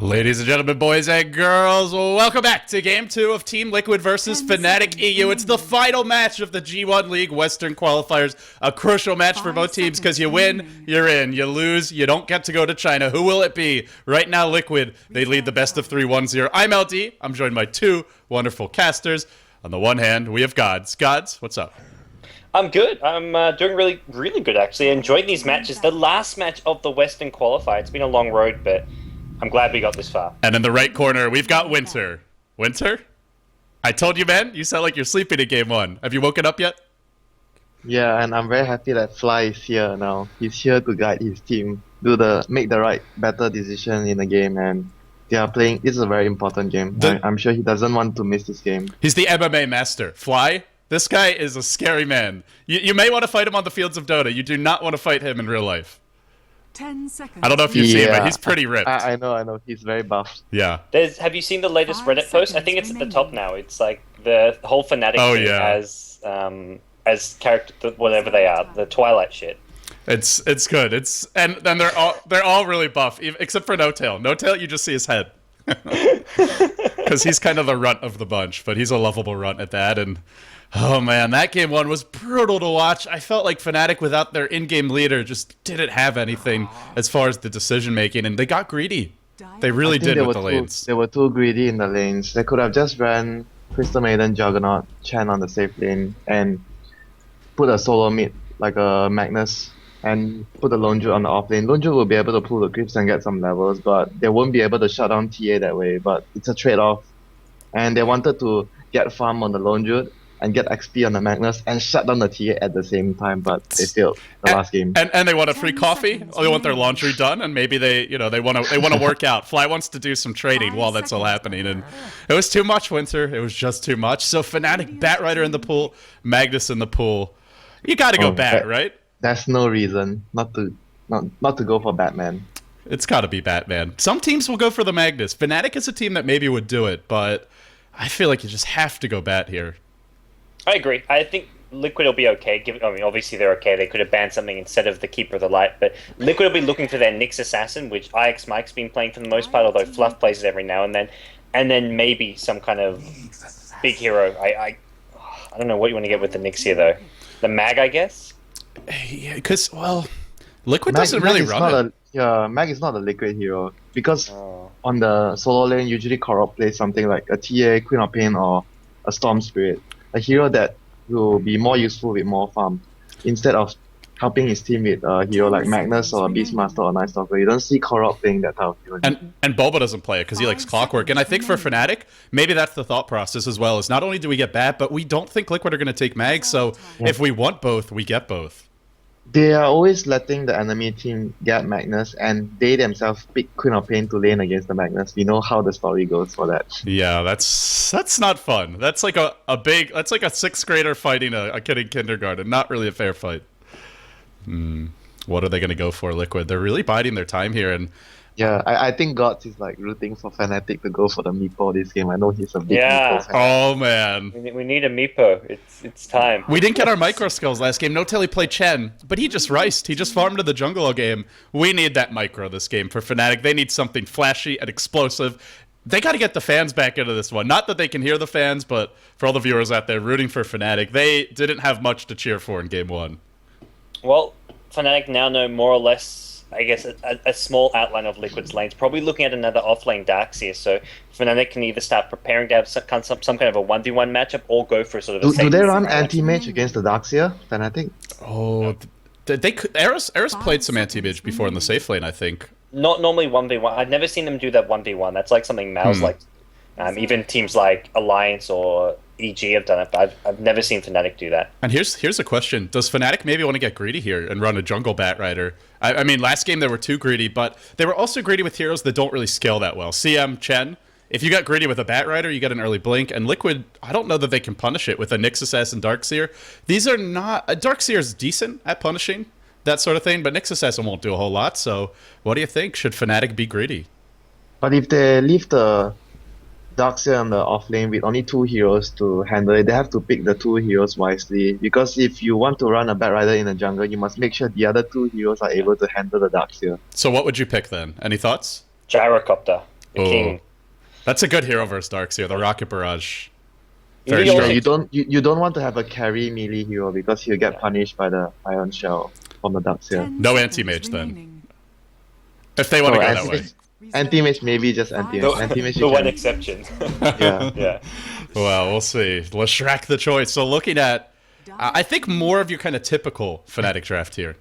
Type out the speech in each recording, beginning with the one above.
Ladies and gentlemen, boys and girls, welcome back to Game 2 of Team Liquid versus fnatic.eu. It's the final match of the G-1 League Western Qualifiers. A crucial match for both teams because you win, you're in. You lose, you don't get to go to China. Who will it be? Right now, Liquid, they lead the best of 3 1-0. I'm LD. I'm joined by two wonderful casters. On the one hand, we have Gods. Gods, what's up? I'm good. I'm doing really good, actually. Enjoying these matches. The last match of the Western Qualifier. It's been a long road, but I'm glad we got this far. And in the right corner, we've got Winter. Winter? I told you, man. You sound like you're sleeping in Game 1. Have you woken up yet? Yeah, and I'm very happy that Fly is here now. He's here to guide his team, make the right, better decision in the game, and they are playing. This is a very important game. I'm sure he doesn't want to miss this game. He's the MMA master. Fly? This guy is a scary man. You may want to fight him on the fields of Dota. You do not want to fight him in real life. 10 seconds. I don't know if you've seen him, but he's pretty ripped. I know. He's very buff. Yeah. Have you seen the latest Reddit post? I think it's at the top now. It's like the whole Fnatic thing as character, whatever they are, the Twilight shit. It's good. And then they're all really buff, except for No Tail. No Tail, you just see his head. Because he's kind of the runt of the bunch, but he's a lovable runt at that. And oh man, that Game 1 was brutal to watch. I felt like Fnatic without their in-game leader just didn't have anything as far as the decision making, and they got greedy. They really did with the lanes. They were too greedy in the lanes. They could have just ran Crystal Maiden, Juggernaut, Chen on the safe lane, and put a solo mid like a Magnus, and put a Lone Jute on the off lane. Lone Jute will be able to pull the creeps and get some levels, but they won't be able to shut down TA that way. But it's a trade-off, and they wanted to get farm on the Lone Jute and get XP on the Magnus and shut down the TA at the same time, but they failed the last game. And they want a free coffee, or they want their laundry done, and maybe they want to work out. Fly wants to do some trading while that's all happening, and it was too much, Winter. It was just too much. So Fnatic, Batrider in the pool, Magnus in the pool. You got to go Bat, right? That's no reason not to go for Batman. It's got to be Batman. Some teams will go for the Magnus. Fnatic is a team that maybe would do it, but I feel like you just have to go Bat here. I agree. I think Liquid will be okay. Obviously they're okay. They could have banned something instead of the Keeper of the Light, but Liquid will be looking for their Nyx Assassin, which IX Mike's been playing for the most part, although Fluff plays it every now and then maybe some kind of big hero. I don't know what you want to get with the Nyx here, though. The Mag, I guess? Yeah, because, well, Liquid doesn't really run it. Yeah, Mag is not a Liquid hero, because on the solo lane, usually Corrupt plays something like a TA, Queen of Pain, or a Storm Spirit. A hero that will be more useful with more farm, instead of helping his team with a hero like Magnus or Beastmaster or Night Stalker. You don't see Corrupt playing that type of hero. And Boba doesn't play it because he likes Clockwork. And I think for Fnatic, maybe that's the thought process as well, is not only do we get Bat, but we don't think Liquid are going to take Mag, so if we want both, we get both. They are always letting the enemy team get Magnus, and they themselves pick Queen of Pain to lane against the Magnus. We know how the story goes for that. Yeah, that's not fun. That's like a 6th grader fighting a kid in kindergarten. Not really a fair fight. What are they going to go for, Liquid? They're really biding their time here, and yeah, I think Gods is like rooting for Fnatic to go for the Meepo this game. I know he's a big Meepo fan. Oh man, we need a Meepo. It's time. We didn't get our micro skills last game. No Tail, he played Chen, but he just riced. He just farmed to the jungle all game. We need that micro this game for Fnatic. They need something flashy and explosive. They got to get the fans back into this one. Not that they can hear the fans, but for all the viewers out there rooting for Fnatic, they didn't have much to cheer for in Game 1. Well, Fnatic now know more or less, I guess, a small outline of Liquid's lanes. Probably looking at another off-lane Darkseer, so Fnatic can either start preparing to have some kind of a 1v1 matchup or go for sort of a... Do they run anti-mage against the Darkseer, Fnatic? Oh, they could. Eris played some anti-mage before in the safe lane, I think. Not normally 1v1. I've never seen them do that 1v1. That's like something Mal's like. Even teams like Alliance or EG have done it, but I've never seen Fnatic do that. And here's a question. Does Fnatic maybe want to get greedy here and run a jungle Batrider? I mean, last game they were too greedy, but they were also greedy with heroes that don't really scale that well. CM, Chen, if you got greedy with a Batrider, you get an early blink, and Liquid, I don't know that they can punish it with a Nyx Assassin Darkseer. These are not... Darkseer is decent at punishing that sort of thing, but Nyx Assassin won't do a whole lot, so what do you think? Should Fnatic be greedy? But if they leave the Darkseer on the off lane with only 2 heroes to handle it, they have to pick the 2 heroes wisely, because if you want to run a Batrider in the jungle, you must make sure the other 2 heroes are able to handle the Darkseer. So what would you pick then? Any thoughts? Gyrocopter. The Oh. king. That's a good hero versus Darkseer, the Rocket Barrage. You Very need Yeah, strong. you don't want to have a carry melee hero because he'll get punished by the Iron Shell from the Darkseer. No anti-mage then. If they want to So go that way. anti-mage maybe just anti-mage. The, Anti-mage the you one can. exception. Yeah. Yeah. Well, we'll see. Leshrac the choice. So looking at, I think more of your kind of typical Fnatic draft here.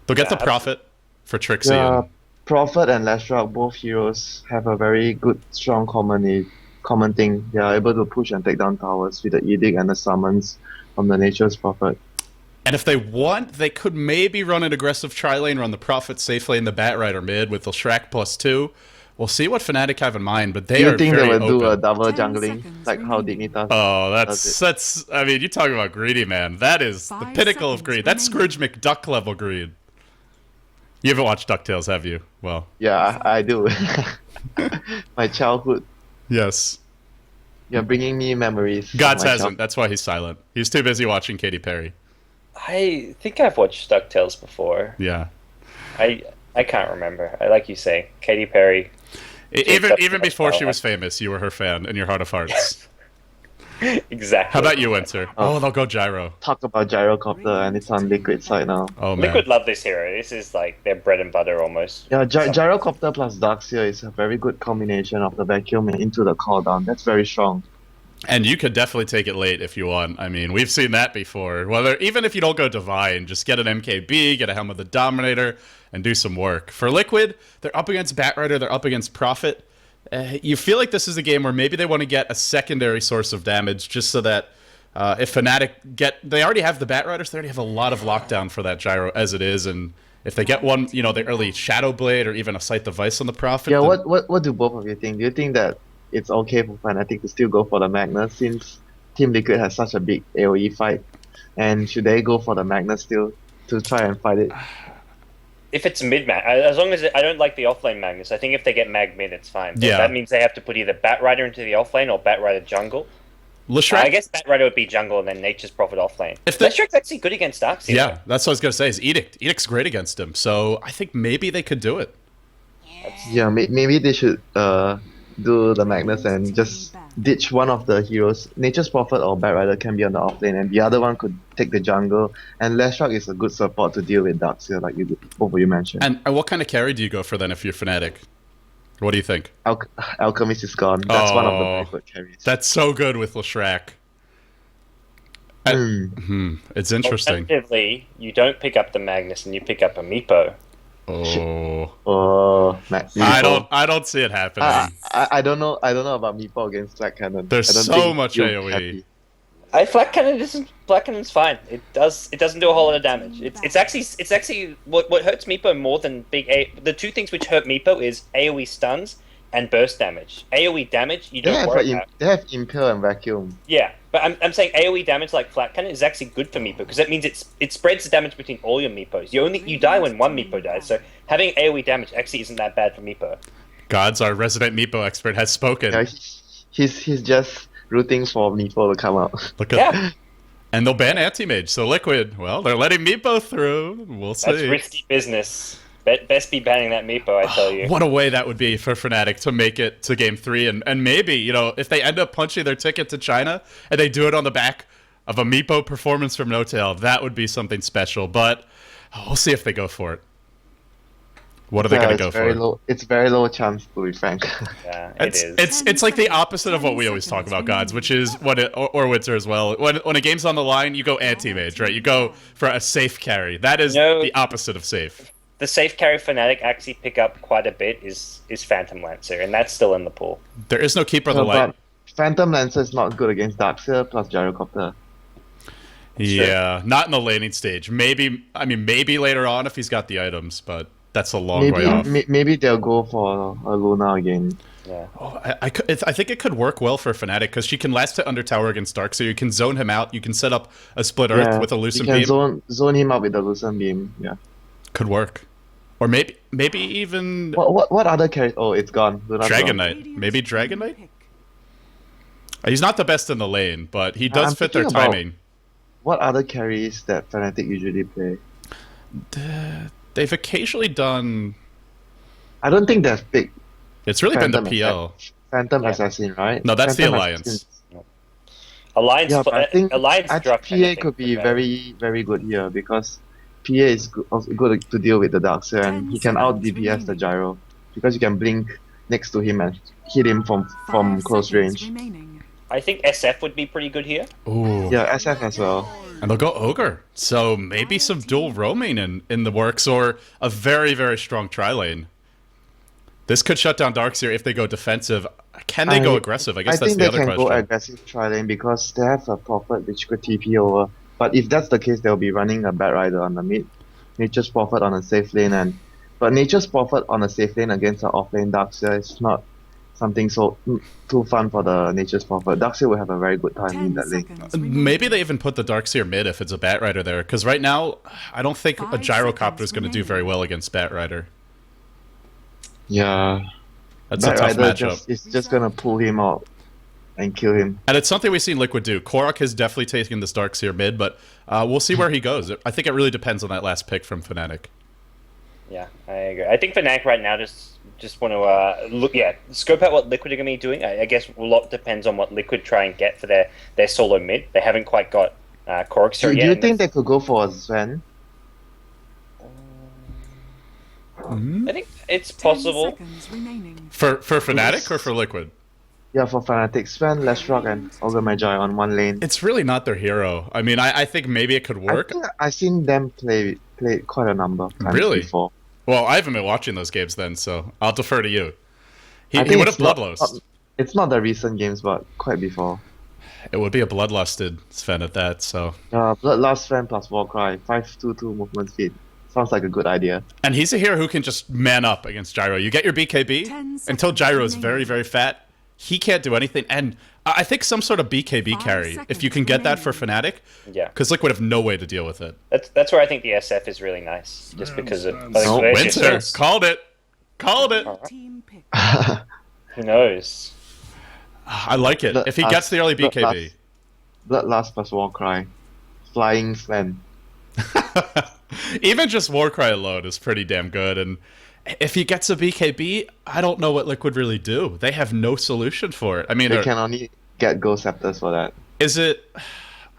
They'll get Yeah, the Prophet for Trixie. Yeah, And, Prophet and Leshrac, both heroes have a very good, strong common thing. They are able to push and take down towers with the Edict and the summons from the Nature's Prophet. and if they want, they could maybe run an aggressive tri-lane, run the Prophet safely in the Batrider mid with Leshrac +2. We'll see what Fnatic have in mind, but they Do you are think very they will do a open. double 10 jungling seconds like how remaining. Dignitas Oh, does it? that's. I mean, you talking about greedy, man. That is the 5 pinnacle of seconds greed. That's remaining. Scrooge McDuck level greed. You haven't watched DuckTales, have you? Well, Yeah, I do. My childhood. yes. You're bringing me memories. of Gods my hasn't. That's why he's silent. He's too busy watching Katy Perry. I think I've watched DuckTales before. Yeah. I can't remember. I like you say, Katy Perry. Even that's even the before best she part. was famous, you were her fan in your heart of hearts. Exactly. How about you, Winter? Oh, they'll go Gyro. Talk about Gyrocopter and it's on Liquid side now. Oh man. Liquid love this hero. This is like their bread and butter almost. Yeah, Gyrocopter plus Darkseer is a very good combination of the vacuum and into the cooldown. That's very strong. And you could definitely take it late if you want. I mean, we've seen that before. Whether even if you don't go Divine, just get an MKB, get a Helm of the Dominator, and do some work. For Liquid, they're up against Batrider, they're up against Prophet. You feel like this is a game where maybe they want to get a secondary source of damage just so that if Fnatic they already have the Batriders, they already have a lot of lockdown for that Gyro as it is, and if they get one, the early Shadow Blade or even a Sight Device on the Prophet. Yeah, then- what do both of you think? Do you think that it's okay for Fnatic to still go for the Magnus since Team Liquid has such a big AoE fight? And should they go for the Magnus still to try and fight it? If it's mid mag, as long as I don't like the offlane Magnus. I think if they get mag mid, it's fine. But Yeah. that means they have to put either Batrider into the offlane or Batrider jungle. Leshrac, I guess Batrider would be jungle and then Nature's Prophet offlane. If they- Leshrac's actually good against Darkseer. yeah, that's what I was gonna say. Is Edict? Edict's great against him, so I think maybe they could do it. Yeah, maybe they should do the Magnus and just ditch one of the heroes. Nature's Prophet or Batrider can be on the offlane, and the other one could take the jungle. And Leshrac is a good support to deal with Darkseer, like both of you mentioned. And what kind of carry do you go for then if you're Fnatic? What do you think? Alchemist is gone. That's one of the Oh. very good carries. That's so good with Leshrac. It's interesting. Alternatively, you don't pick up the Magnus and you pick up a Meepo. Oh, Oh, I don't see it happening. I don't know. I don't know about Meepo against Black Cannon. There's I don't so think much he'll AoE. be happy. Black Cannon's fine. It doesn't do a whole lot of damage. It's actually what hurts Meepo more than the two things which hurt Meepo is AoE stuns and burst damage. AoE damage you They don't have, worry about. they have Impale and Vacuum. Yeah, but I'm saying AoE damage like Flat Cannon is actually good for Meepo because that means it spreads the damage between all your Meepos. You die when one Meepo dies, so having AoE damage actually isn't that bad for Meepo. Gods, our resident Meepo expert has spoken. Yeah, he's just rooting for Meepo to come out. Look at Yeah, And they'll ban anti-mage, so Liquid, well, they're letting Meepo through. We'll see. that's risky business. Best be banning that Meepo, I tell you. What a way that would be for Fnatic to make it to Game 3. And maybe, if they end up punching their ticket to China and they do it on the back of a Meepo performance from No-Tail, that would be something special. But we'll see if they go for it. What are they going to go for? It's very low chance, to be frank. Yeah, it is. It's like the opposite of what we always talk about, Gods, which is or Winter as well. When a game's on the line, you go anti-mage, right? You go for a safe carry. That is the opposite of safe. The safe carry Fnatic actually pick up quite a bit is Phantom Lancer, and that's still in the pool. There is no Keeper of the Light. But Phantom Lancer is not good against Darkseer plus Gyrocopter. Yeah, not in the laning stage. Maybe later on if he's got the items, but that's a long way off. Maybe they'll go for a Luna again. Yeah. Oh, I think it could work well for Fnatic because she can last hit under tower against Dark, so you can zone him out. You can set up a split earth with a Lucent you Beam. can zone him out with the Lucent Beam. Yeah. Could work, or maybe even What other character? Oh, it's gone. Luna's Dragon gone. Knight. Maybe Dragon Knight. He's not the best in the lane, but he does I'm fit their thinking about- timing. What other carries that Fnatic usually play? They've occasionally done. I don't think they've picked It's really been the Phantom PL. Phantom Yeah. Assassin, right? No, that's the Phantom Alliance. Assassin. Alliance, Yeah, but Alliance I drop think PA could be very good here because PA is also good to deal with the Darkseer and 10 he can out seconds DPS the remaining. gyro because you can blink next to him and hit him from 5 close seconds range. remaining. I think SF would be pretty good here. Ooh. Yeah, SF as well. And they'll go Ogre. So maybe some dual roaming in the works or a very, very strong tri-lane. This could shut down Darkseer if they go defensive. Can they go aggressive? I guess that's think the they other can go question. aggressive tri lane because they have a Prophet which could TP over. But if that's the case, they'll be running a Bat Rider on the mid, Nature's Prophet on a safe lane, but Nature's Prophet on a safe lane against an off lane Darkseer is not something too fun for the Nature's Prophet. Darkseer will have a very good time in 10 that lane. seconds remaining. Maybe they even put the Darkseer mid if it's a Bat Rider there. Because right now, I don't think a 5 Gyrocopter is seconds going to do remaining. very well against Bat Rider. Yeah, That's Bat a tough Rider matchup. is just gonna pull him out and kill him. And it's something we've seen Liquid do. Korok has definitely taken this Darkseer mid, but we'll see where he goes. I think it really depends on that last pick from Fnatic. Yeah, I agree. I think Fnatic right now just want to scope out what Liquid are going to be doing. I guess a lot depends on what Liquid try and get for their solo mid. They haven't quite got Korok Do yet. you and think they could go for a Sven? I think it's 10 possible. seconds remaining. For Fnatic or for Liquid? Yeah, for Fnatic, Sven, Leshrock, and Ogre Magi on one lane. It's really not their hero. I mean, I think maybe it could I work. think I've seen them play quite a number of times Really? before. Well, I haven't been watching those games then, so I'll defer to you. He I think would have it's not- bloodlust. It's not the recent games, but quite before. It would be a bloodlusted Sven at that, so. Bloodlust Sven plus Warcry, 5/2/2 movement speed. Sounds like a good idea. And he's a hero who can just man up against Gyro. You get your BKB 10 until seconds Gyro is remaining. very, very fat. He can't do anything. And I think some sort of BKB 5 carry, if you seconds can get that for remaining. Fnatic, Yeah, because Liquid have no way to deal with it. that's where I think the SF is really nice, just because of. I think No, they're Winter, just- called it. Called it. Team pick. Who knows? I like it. If he gets the early BKB. Bloodlust plus Warcry. Flying Sven. Even just Warcry alone is pretty damn good. And if he gets a BKB, I don't know what Liquid really do. They have no solution for it. I mean, They can only get Ghost Scepters for that. is it...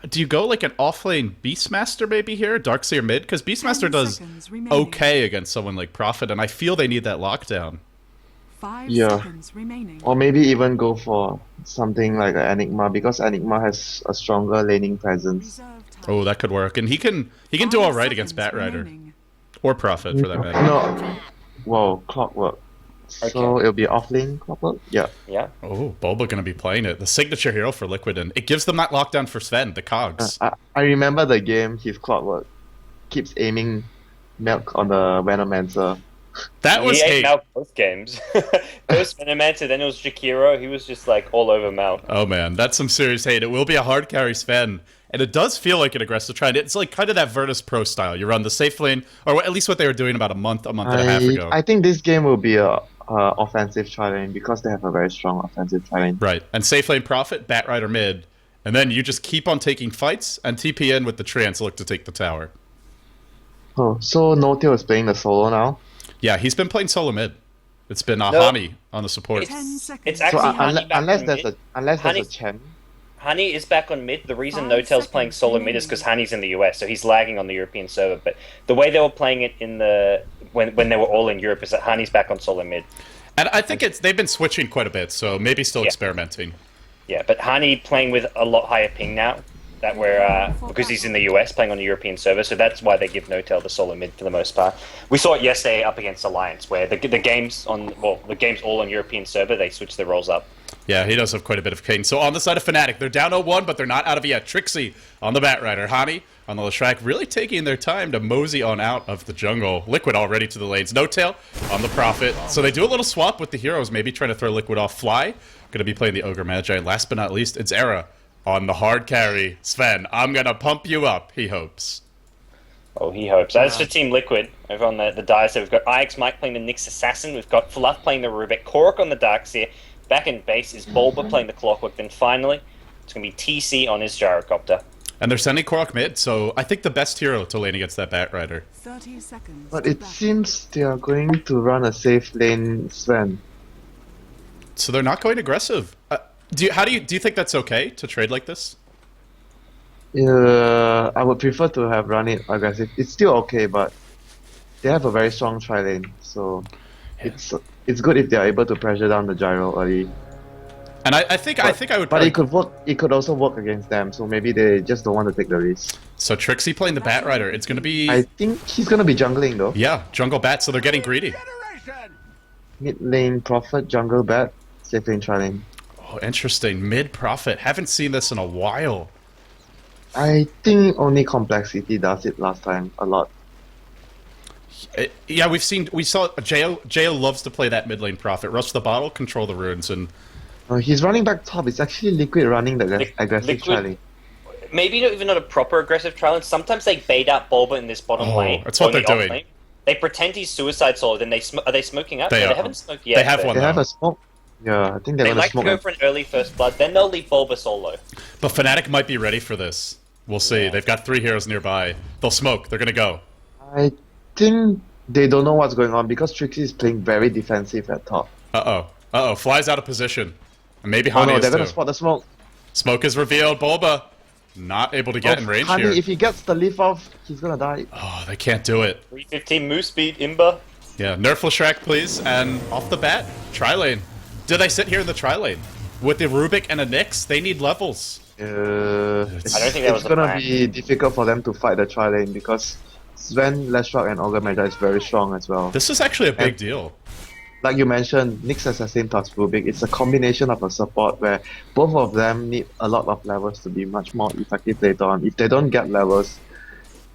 Do you go like an offlane Beastmaster maybe here? Darkseer mid? Because Beastmaster 10 does seconds remaining. okay against someone like Prophet, and I feel they need that lockdown. 5 Yeah. seconds remaining. Or maybe even go for something like an Enigma because Enigma has a stronger laning presence. Reserve time. Oh, that could work. And he can do 5 all right against seconds Bat Rider. remaining. Or Prophet, for that matter. No. Whoa, Clockwork. So Okay. it'll be offlane Clockwork? Yeah. Yeah. Oh, Bulba going to be playing it. The signature hero for Liquid, and it gives them that lockdown for Sven, the cogs. I remember the game, his Clockwork keeps aiming milk on the Venomancer. That was he ate hate. Malk both games. First Venomancer, then it was Jakiro. He was just like all over Malk. Oh man, that's some serious hate. It will be a hard carry Sven, and it does feel like an aggressive trend. It's like kind of that Virtus Pro style. You run the safe lane, or at least what they were doing about a month and a half ago. I think this game will be a offensive tri-lane because they have a very strong offensive tri-lane. Right, and safe lane Prophet, Bat Rider mid, and then you just keep on taking fights and TP in with the trance look to take the tower. Oh, so No-Tail is playing the solo now? Yeah, he's been playing solo mid. It's been No. Hani on the support. 10 seconds. It's So actually Honey back unless on there's mid. there's a Honey- Chen. Honey is back on mid. The reason 5 No-Tail's playing seconds solo mid is remaining. because Honey's in the US, so he's lagging on the European server. But the way they were playing it in the when they were all in Europe is that Honey's back on solo mid. And I think they've been switching quite a bit, so maybe still Yeah. experimenting. Yeah, but Honey playing with a lot higher ping now. That we're because he's in the US playing on the European server, so that's why they give No-Tail the solo mid for the most part. We saw it yesterday up against Alliance, where the games all on European server, they switch the roles up. Yeah, he does have quite a bit of ping. So on the side of Fnatic, they're down 0-1, but they're not out of it yet. Trixie on the Bat Rider. Hani on the Leshrac, really taking their time to mosey on out of the jungle. Liquid already to the lanes. No-Tail on the Prophet. So they do a little swap with the heroes, maybe trying to throw Liquid off Fly. Going to be playing the Ogre Magi. Last but not least, it's Era on the hard carry. Sven, I'm going to pump you up, he hopes. Oh, he hopes. As for Team Liquid, over on the dice, we've got IX Mike playing the Nyx Assassin, we've got Fluff playing the Rubik, Korok on the Darkseer, back in base is Bulba playing the Clockwork, then finally, it's going to be TC on his Gyrocopter. And they're sending Korok mid, so I think the best hero to lane against that Bat Rider. 30 seconds. But to it battle. seems they are going to run a safe lane Sven. So they're not going aggressive. Do you think that's okay to trade like this? I would prefer to have run it aggressive. It's still okay, but they have a very strong tri lane, so it's good if they are able to pressure down the gyro early. And I think I would. But probably... it could work. It could also work against them. So maybe they just don't want to take the risk. So Trixie playing the Bat Rider. It's gonna be. I think he's gonna be jungling though. Yeah, jungle bat. So they're getting greedy. Mid lane Prophet, jungle bat, safe lane tri lane. Oh, interesting. Mid Prophet. Haven't seen this in a while. I think only Complexity does it last time a lot. Yeah, we saw Jo loves to play that mid lane Prophet. Rush the bottle, control the runes, and He's running back top. It's actually Liquid running the aggressive tri lane. Maybe not a proper aggressive tri lane. Sometimes they bait out Bulba in this bottom lane. That's what or they're the off doing. lane. They pretend he's suicide sword, then are they smoking up? They No, are. they haven't smoked yet. They have but one. They have a smoke. Yeah, I think they're They gonna like to smoke. go for an early first blood, then they'll leave Bulba solo. But Fnatic might be ready for this. We'll see. They've got 3 heroes nearby. They'll smoke. They're gonna go. I think they don't know what's going on because Trixie is playing very defensive at top. Uh-oh. Flies out of position. And maybe Oh Hani no, is they're gonna too. spot the smoke. Smoke is revealed. Bulba not able to get in range Honey, here. if he gets the leaf off, he's gonna die. Oh, they can't do it. 315 move speed, Imba. Yeah, nerf Shrek, please. And off the bat, tri lane. Do they sit here in the tri lane? With the Rubik and a Nyx, they need levels. I don't think that was It's the gonna plan. be difficult for them to fight the tri lane because Sven, Leshrock, and Ogre Magi is very strong as well. This is actually a big deal. Like you mentioned, Nyx Assassin plus Rubik, it's a combination of a support where both of them need a lot of levels to be much more effective later on. If they don't get levels,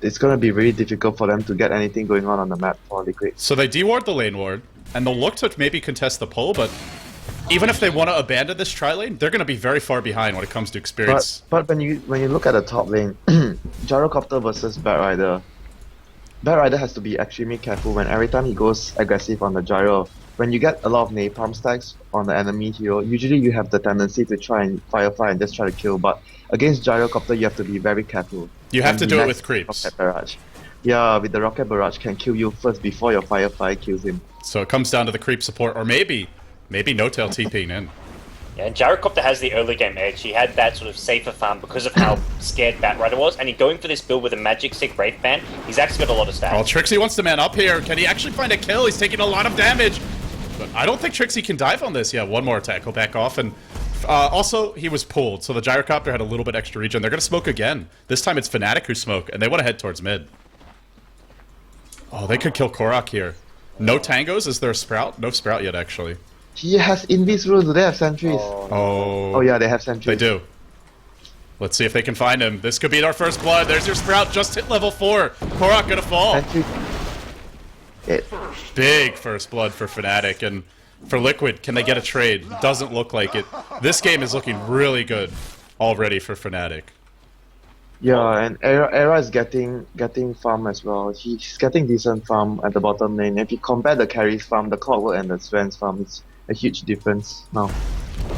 it's gonna be really difficult for them to get anything going on the map for Liquid. So they deward the lane ward, and they'll look to maybe contest the pull, but even if they want to abandon this tri lane, they're going to be very far behind when it comes to experience. But when you look at the top lane, Gyrocopter versus Bat Rider, Bat Rider has to be extremely careful when every time he goes aggressive on the gyro. When you get a lot of napalm stacks on the enemy hero, usually you have the tendency to try and firefly and just try to kill. But against Gyrocopter, you have to be very careful. You have And to the do it next with creeps. Rocket Barrage. Yeah, with the Rocket Barrage can kill you first before your firefly kills him. So it comes down to the creep support, or maybe No-Tail TPing in. Yeah, and Gyrocopter has the early game edge. He had that sort of safer farm because of how scared Bat Rider was, and he's going for this build with a Magic Stick Wraith Fan. He's actually got a lot of stats. Oh, Trixie wants to man up here. Can he actually find a kill? He's taking a lot of damage. But I don't think Trixie can dive on this. Yeah, one more attack. He'll back off. And also, he was pulled, so the Gyrocopter had a little bit extra regen. They're going to smoke again. This time it's Fnatic who smoke, and they want to head towards mid. Oh, they could kill Korok here. No tangos? Is there a Sprout? No Sprout yet, actually. He has Invis rules. Do they have sentries? Oh, Yeah, they have sentries. they do. Let's see if they can find him. This could be our first blood. There's your Sprout. Just hit level 4. Korok gonna fall. Sentry. Big first blood for Fnatic. And for Liquid, can they get a trade? Doesn't look like it. This game is looking really good already for Fnatic. Yeah, and Era is getting farm as well. He's getting decent farm at the bottom lane. If you compare the carries farm, the Clockwork and the Sven's farm, it's a huge difference now.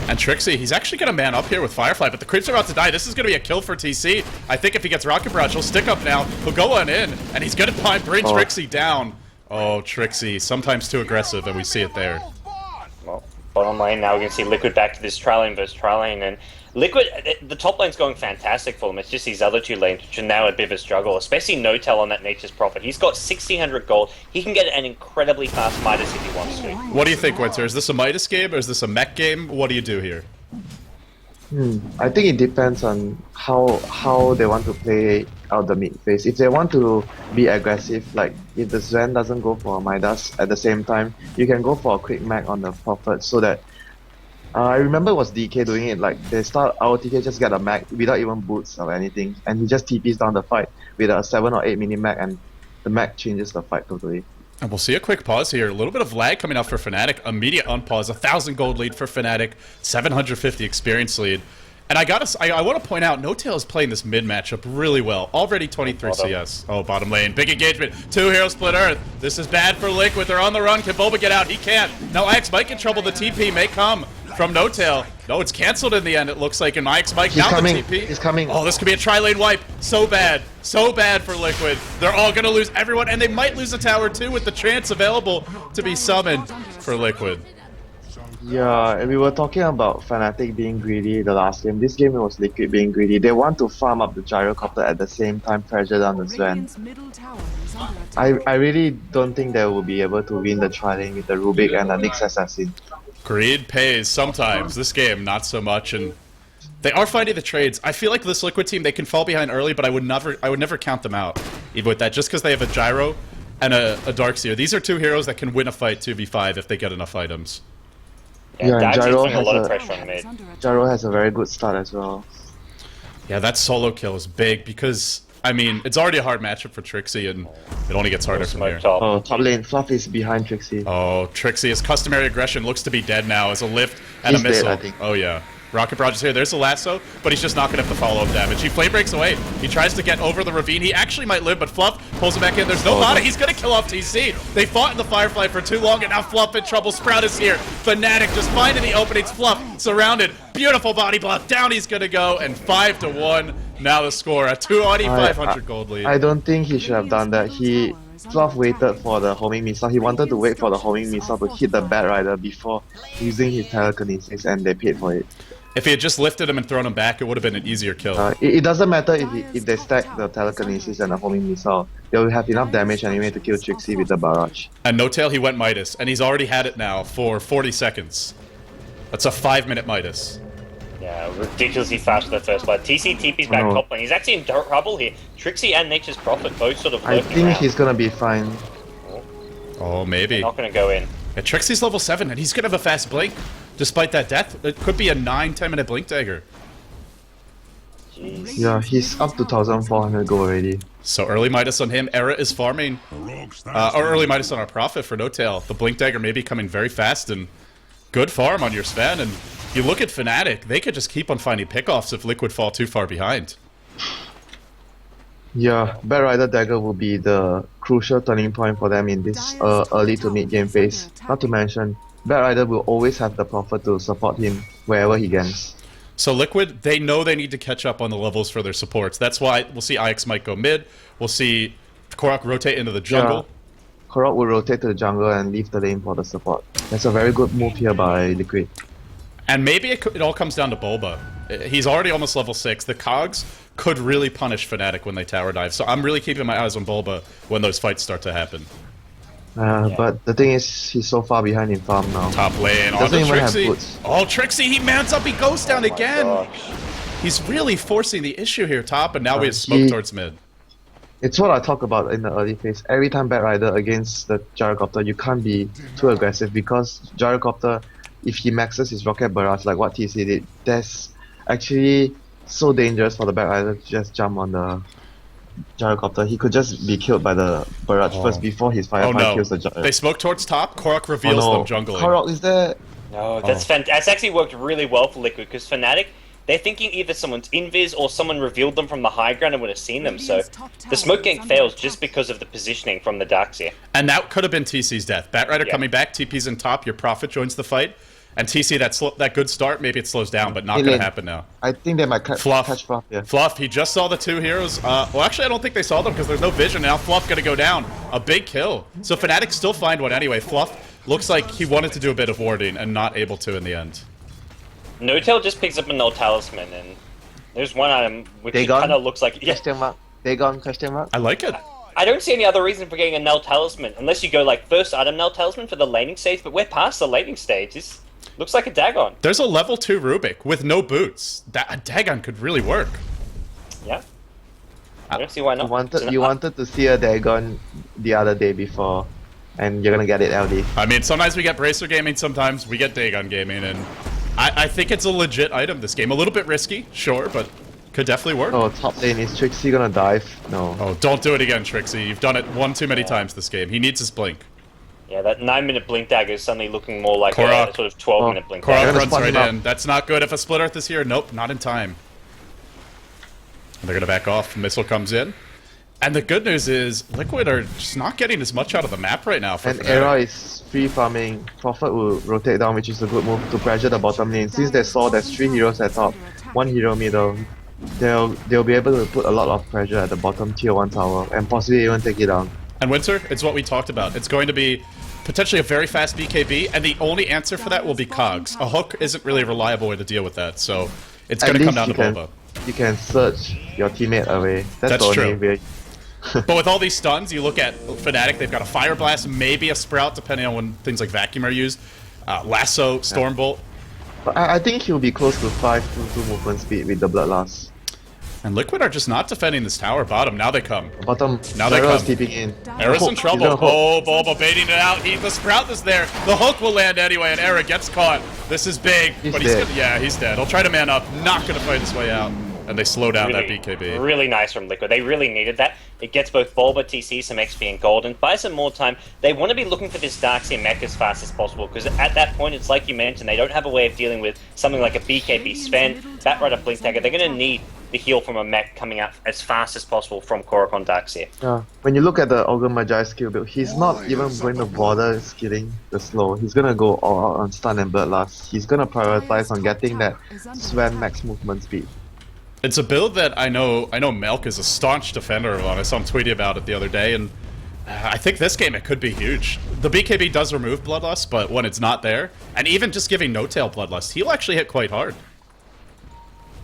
And Trixie, he's actually gonna man up here with Firefly, but the creeps are about to die. This is gonna be a kill for TC. I think if he gets Rocket Barrage, he'll stick up now. He'll go on in, and he's gonna bring Trixie down. Oh, Trixie, sometimes too aggressive, and we see it there. Well, bottom lane, now we can see Liquid back to this tri-lane versus tri-lane, and Liquid, the top lane's going fantastic for them. It's just these other two lanes, which are now a bit of a struggle, especially No-Tail on that Nature's Prophet. He's got 1,600 gold. He can get an incredibly fast Midas if he wants to. What do you think, Winter? Is this a Midas game, or is this a mech game? What do you do here? I think it depends on how they want to play out the mid phase. If they want to be aggressive, like if the Sven doesn't go for a Midas at the same time, you can go for a quick mag on the Prophet so that I remember it was DK doing it, like they start our TK just get a mag without even boots or anything, and he just TPs down the fight with a 7 or 8 mini mag, and the mag changes the fight totally. And we'll see a quick pause here. A little bit of lag coming out for Fnatic. Immediate unpause. 1,000 gold lead for Fnatic. 750 experience lead. And I want to point out, No-Tail is playing this mid matchup really well. Already 23 CS. Oh, bottom lane. Big engagement. 2 hero split earth. This is bad for Liquid. They're on the run. Can Boba get out? He can't. Now Ix might get trouble. The TP may come from No-Tail. No, it's canceled in the end, it looks like. And Ix might He's down coming. the TP. He's coming. Oh, this could be a tri-lane wipe. So bad. So bad for Liquid. They're all going to lose everyone. And they might lose a tower too with the chance available to be summoned for Liquid. Yeah, and we were talking about Fnatic being greedy the last game. This game it was Liquid being greedy. They want to farm up the gyrocopter at the same time, pressure down the Sven. Radiant's middle tower is under attack. I really don't think they will be able to win the trialing with the Rubik and the Nyx Assassin. Greed pays sometimes. This game, not so much, and they are finding the trades. I feel like this Liquid team, they can fall behind early, but I would never count them out, even with that, just because they have a Gyro and a Darkseer. These are two heroes that can win a fight 2v5 if they get enough items. Yeah, Darkseer's Gyro putting a lot of has pressure on mid. Gyro has a very good start as well. Yeah, that solo kill is big because, I mean, it's already a hard matchup for Trixie, and it only gets harder from here. Smoke top. Oh, top lane, Fluff is behind Trixie. Oh, Trixie, his customary aggression looks to be dead now as a lift and He's a missile. dead, I think. Oh, yeah. Rocket Barrage is here. There's the lasso, but he's just not going to have the follow-up damage. He flame breaks away. He tries to get over the ravine. He actually might live, but Fluff pulls him back in. There's no Mana. He's going to kill off TC. They fought in the Firefly for too long, and now Fluff in trouble. Sprout is here. Fnatic just finding the openings. Fluff surrounded. Beautiful body block. Down he's going to go, and 5-1. Now the score, a 2,500 gold lead. I don't think he should have done that. Fluff waited for the homing missile. He wanted to wait for the homing missile to hit the Bat Rider before using his telekinesis, and they paid for it. If he had just lifted him and thrown him back, it would have been an easier kill. It doesn't matter if they stack the telekinesis and the homing missile. They'll have enough damage anyway to kill Trixie with the barrage. And No Tail, he went Midas, and he's already had it now for 40 seconds. That's a 5-minute Midas. Yeah, ridiculously fast for the first blood. TC TP's back No. top lane. He's actually in trouble here. Trixie and Nature's Prophet both sort of I lurking think around. he's gonna be fine. Oh, maybe. Not going to go in. Yeah, Trixie's level 7, and he's gonna have a fast blink. Despite that death, it could be a 9-10 minute blink dagger. Jeez. Yeah, he's up to 1,400 gold already. So early Midas on him. Era is farming. Or early Midas on our Prophet for No Tail. The blink dagger may be coming very fast, and good farm on your Sven. And you look at Fnatic, they could just keep on finding pickoffs if Liquid fall too far behind. Yeah, Bat Rider Dagger will be the crucial turning point for them in this early to mid game phase. Not to mention, Bat Rider will always have the Prophet to support him wherever he gains. So Liquid, they know they need to catch up on the levels for their supports. That's why we'll see IX might go mid. We'll see Korok rotate into the jungle. Yeah. Korok will rotate to the jungle and leave the lane for the support. That's a very good move here by Liquid. And maybe it all comes down to Bulba. He's already almost level 6. The Cogs could really punish Fnatic when they tower dive. So I'm really keeping my eyes on Bulba when those fights start to happen. But the thing is, he's so far behind in farm now. Top lane, on Doesn't to even have Trixie. boots. Oh, Trixie, he mounts up, he goes down again. Gosh. He's really forcing the issue here, top, and now we have smoke he- towards mid. It's what I talk about in the early phase. Every time Bat Rider against the Gyrocopter, you can't be too aggressive because Gyrocopter, if he maxes his Rocket Barrage like what TC did, that's actually so dangerous for the Bat Rider to just jump on the Gyrocopter. He could just be killed by the Barrage first before his Oh Firefly no, kills the Gyro. they smoke towards top, Korok reveals them jungling. Korok is there. No, that's That's actually worked really well for Liquid because Fnatic, they're thinking either someone's invis or someone revealed them from the high ground and would have seen them. So the smoke gank fails just because of the positioning from the Darkseer. And that could have been TC's death. Bat Rider Yeah. coming back, TP's in top, your Prophet joins the fight. And TC, that good start, maybe it slows down, but not Hey, going Lane. to happen now. I think they might Fluff. catch Fluff here. Fluff, he just saw the two heroes. Well, actually, I don't think they saw them because there's no vision. Now Fluff going to go down. A big kill. So Fnatic still find one anyway. Fluff looks like he wanted to do a bit of warding and not able to in the end. No Tail just picks up a null talisman, and there's one item which Dagon? kind of looks like. Yeah, Question mark. Dagon, question mark. I like it. I don't see any other reason for getting a null talisman unless you go like first item null talisman for the laning stage, but we're past the laning stage. This looks like a Dagon. There's a level 2 Rubik with no boots. A Dagon could really work. Yeah. I don't see why not. You wanted to see a Dagon the other day before, and you're gonna get it, LD. I mean, sometimes we get Bracer Gaming, sometimes we get Dagon Gaming, and I think it's a legit item this game. A little bit risky, sure, but could definitely work. Oh, top lane, is Trixie gonna dive? No. Oh, don't do it again, Trixie. You've done it one too many times this game. He needs his blink. Yeah, that 9-minute blink dagger is suddenly looking more like Korok. a sort of 12-minute blink Korok dagger. gonna runs spot right him up. in. That's not good. If a Split Earth is here, nope, not in time. And they're going to back off. Missile comes in. And the good news is, Liquid are just not getting as much out of the map right now. For And Fnatic. Era is free farming. Prophet will rotate down, which is a good move to pressure the bottom lane. Since they saw there's 3 heroes at top, 1 hero middle, they'll be able to put a lot of pressure at the bottom tier 1 tower and possibly even take it down. And Winter, it's what we talked about. It's going to be potentially a very fast BKB, and the only answer for that will be cogs. A hook isn't really a reliable way to deal with that, so it's going to come down to Boba. You can search your teammate away. That's the true. only way. But with all these stuns, you look at Fnatic, they've got a Fire Blast, maybe a Sprout, depending on when things like Vacuum are used. Lasso, Stormbolt. But I think he'll be close to 5-2 movement speed with the Bloodlust. And Liquid are just not defending this tower bottom. Now they come. Bottom, Now they Zera's come. keeping in. Era's in He's trouble. gonna hook. Oh, Boba baiting it out. The Sprout is there. The hook will land anyway, and Era gets caught. This is big. He's but dead. Yeah, he's dead. He'll try to man up. Not going to fight his way out. And they slow down that BKB. Really nice from Liquid. They really needed that. It gets both Bulba, TC, some XP, and gold, and buys some more time. They want to be looking for this Darkseer mech as fast as possible, because at that point, it's like you mentioned, they don't have a way of dealing with something like a BKB Sven, Batrider, Blink Dagger. They're going to need the heal from a mech coming out as fast as possible from Korok Darkseer. Yeah. When you look at the Ogre Magi skill build, he's not even going to bother skilling the slow. He's going to go all out on stun and bloodlust. He's going to prioritize on getting that Sven max movement speed. It's a build that I know Melk is a staunch defender of. I saw him tweeting about it the other day, and I think this game it could be huge. The BKB does remove Bloodlust, but when it's not there, and even just giving No-Tail Bloodlust, he'll actually hit quite hard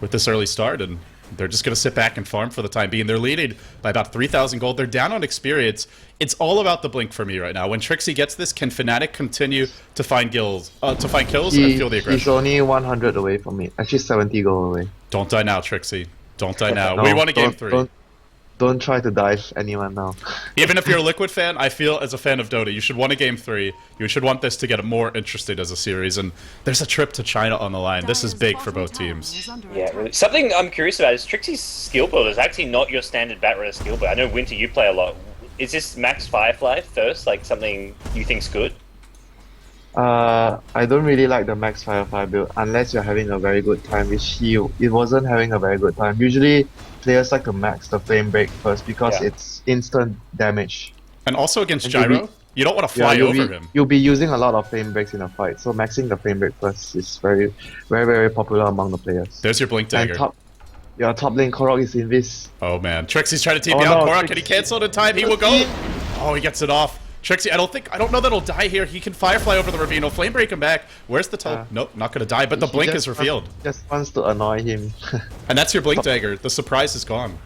with this early start, and they're just going to sit back and farm for the time being. They're leading by about 3,000 gold. They're down on experience. It's all about the blink for me right now. When Trixie gets this, can Fnatic continue to find kills and feel the aggression? He's only 100 away from it. Actually, 70 gold away. Don't die now, Trixie. Don't die now. No, We want a game 3. Don't try to dive anyone now. Even if you're a Liquid fan, I feel as a fan of Dota, you should want a game 3. You should want this to get more interesting as a series. And there's a trip to China on the line. This is big for both teams. Yeah, really. Something I'm curious about is Trixie's skill build is actually not your standard Batrider skill build. I know, Winter, you play a lot. Is this Max Firefly first, like something you think's good? I don't really like the Max Firefly build unless you're having a very good time, which it wasn't having a very good time. Usually, players like to max the flame break first because it's instant damage. And also against And Gyro, you don't want to fly over him. You'll be using a lot of flame breaks in a fight, so maxing the flame break first is very, very, very popular among the players. There's your Blink Dagger. And top lane Korok is invis. Oh man, Trixie's trying to TP out Korok. Can he cancel it in time? He will go. Trixie. Oh, he gets it off. Trixie, I don't know that he'll die here. He can Firefly over the ravine. He'll Flame Break him back. Where's the top? Nope, not gonna die, but the Blink is revealed. Just wants to annoy him. And that's your Blink Dagger. The surprise is gone.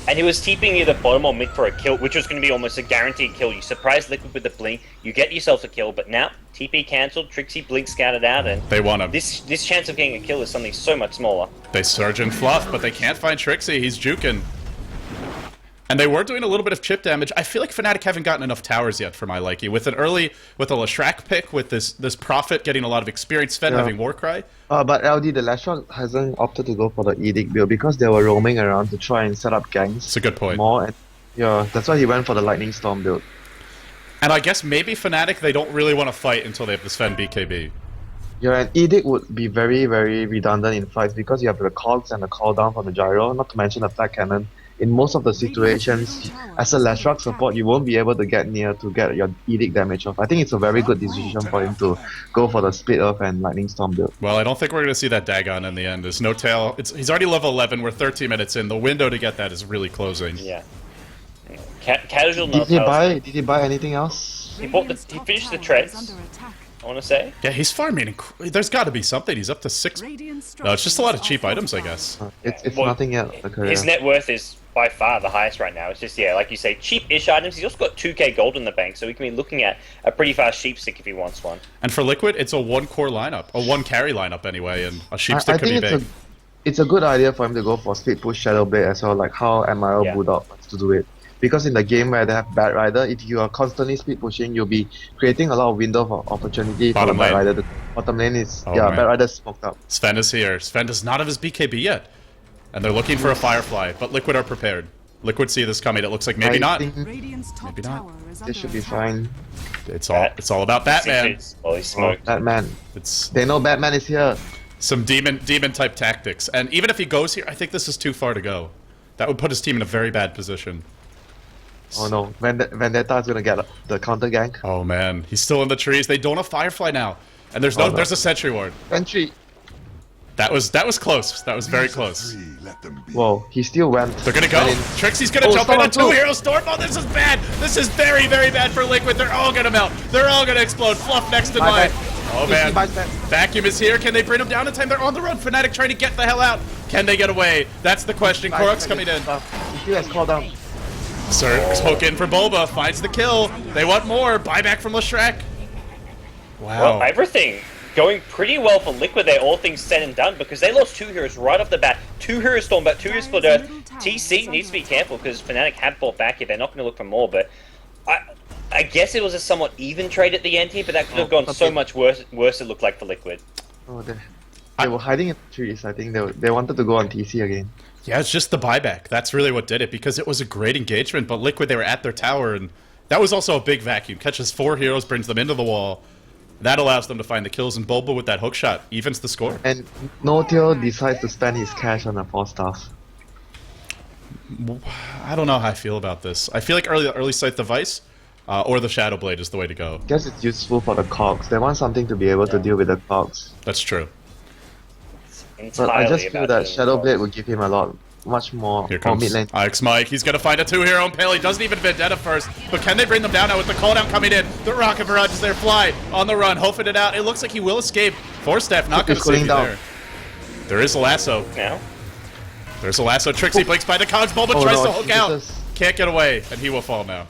And he was TPing either bottom or mid for a kill, which was going to be almost a guaranteed kill. You surprise Liquid with the blink, you get yourself a kill, but now TP cancelled, Trixie blink scouted out, and they want him. This chance of getting a kill is something so much smaller. They surge and fluff, but they can't find Trixie. He's juking. And they were doing a little bit of chip damage. I feel like Fnatic haven't gotten enough towers yet for my liking. With a Leshrac pick, with this Prophet getting a lot of experience, Sven having Warcry. But LD, the Leshrac hasn't opted to go for the Edict build because they were roaming around to try and set up ganks. It's a good point. More, and that's why he went for the Lightning Storm build. And I guess maybe Fnatic, they don't really want to fight until they have the Sven BKB. Yeah, and Edict would be very, very redundant in fights because you have the cogs and the call down from the gyro, not to mention the flat cannon. In most of the situations, as a Leshrac support, you won't be able to get near to get your Edict damage off. I think it's a very good decision for him to go for the Split Earth and Lightning Storm build. Well, I don't think we're going to see that Dagon in the end. There's no tail. He's already level 11. We're 13 minutes in. The window to get that is really closing. Yeah. Casual Did he buy anything else? He finished the treads, I want to say. Yeah, he's farming. There's got to be something. He's up to 6. No, it's just a lot of cheap items, I guess. It's nothing yet. His net worth is by far the highest right now. It's just, like you say, cheap-ish items. He's also got 2k gold in the bank, so he can be looking at a pretty fast sheep stick if he wants one. And for Liquid, it's a 1-core lineup. A 1-carry lineup, anyway, and a sheep stick could be big. It's a good idea for him to go for Split Push Shadow Blade as well, like how MRL Bulldog wants to do it. Because in the game where they have Batrider, if you are constantly speed pushing, you'll be creating a lot of window of opportunity for the Batrider. Bottom lane is, Batrider's smoked up. Sven is here. Sven does not have his BKB yet. And they're looking for a Firefly, but Liquid are prepared. Liquid see this coming. It looks like maybe not. Maybe not. This should be fine. It's all about Batman. Oh, he's smoked. Batman. They know Batman is here. Some demon type tactics. And even if he goes here, I think this is too far to go. That would put his team in a very bad position. Oh no, Vendetta is gonna get the counter gank. Oh man, he's still in the trees. They don't have Firefly now. And there's a sentry ward. Sentry. That was close. That was very close. Whoa, he still went. They're gonna go. went in. Trixie's gonna Oh, jump in Storm on two too. hero storm. Oh, this is bad. This is very, very bad for Liquid. They're all gonna melt. They're all gonna explode. Fluff next in line. Oh man. Vacuum is here. Can they bring him down in time? They're on the run. Fnatic trying to get the hell out. Can they get away? That's the question. Korok's coming in. He still has called down. Sir, hook in for Boba. Finds the kill. They want more. Buyback from Leshrac. Wow. Well, everything going pretty well for Liquid there, all things said and done, because they lost 2 heroes right off the bat. 2 heroes storm, but 2 heroes split earth. TC needs to be careful because Fnatic have fought back here. They're not going to look for more, but I guess it was a somewhat even trade at the end here, but that could have gone so much worse it looked like for Liquid. Oh, they were hiding in the trees. I think they wanted to go on TC again. Yeah, it's just the buyback. That's really what did it, because it was a great engagement, but Liquid, they were at their tower, and that was also a big vacuum. Catches 4 heroes, brings them into the wall. That allows them to find the kills, and Boba with that hook shot evens the score. And Notil decides to spend his cash on a 4-staff. I don't know how I feel about this. I feel like early sight device or the Shadow Blade is the way to go. Guess it's useful for the cogs. They want something to be able to deal with the cogs. That's true. But I just feel that Shadow Blade would give him much more Here comes mid lane. Ix Mike. He's going to find a 2-hero impale. He doesn't even Vendetta first. But can they bring them down now with the cooldown coming in? The Rocket Barrage is there. Fly on the run. Hoofing it out. It looks like he will escape. Force Staff not going to save you there. There is a lasso. Now? There's a lasso. Trixie blinks by the cogs. Bulba tries to hook out. Can't get away. And he will fall now.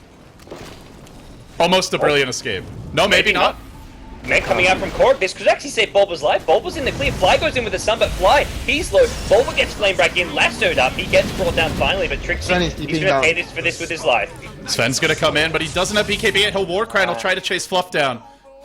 Almost a brilliant escape. No, maybe not. Man coming out from Korok, this could actually save Bulba's life. Bulba's in the clear. Fly goes in with the sun, but Fly, he's low. Bulba gets flamed back in, lassoed up. He gets brought down finally, but Trixie, he's going to pay this with his life. Sven's going to come in, but he doesn't have BKB, and he'll Warcry, and he'll try to chase Fluff down.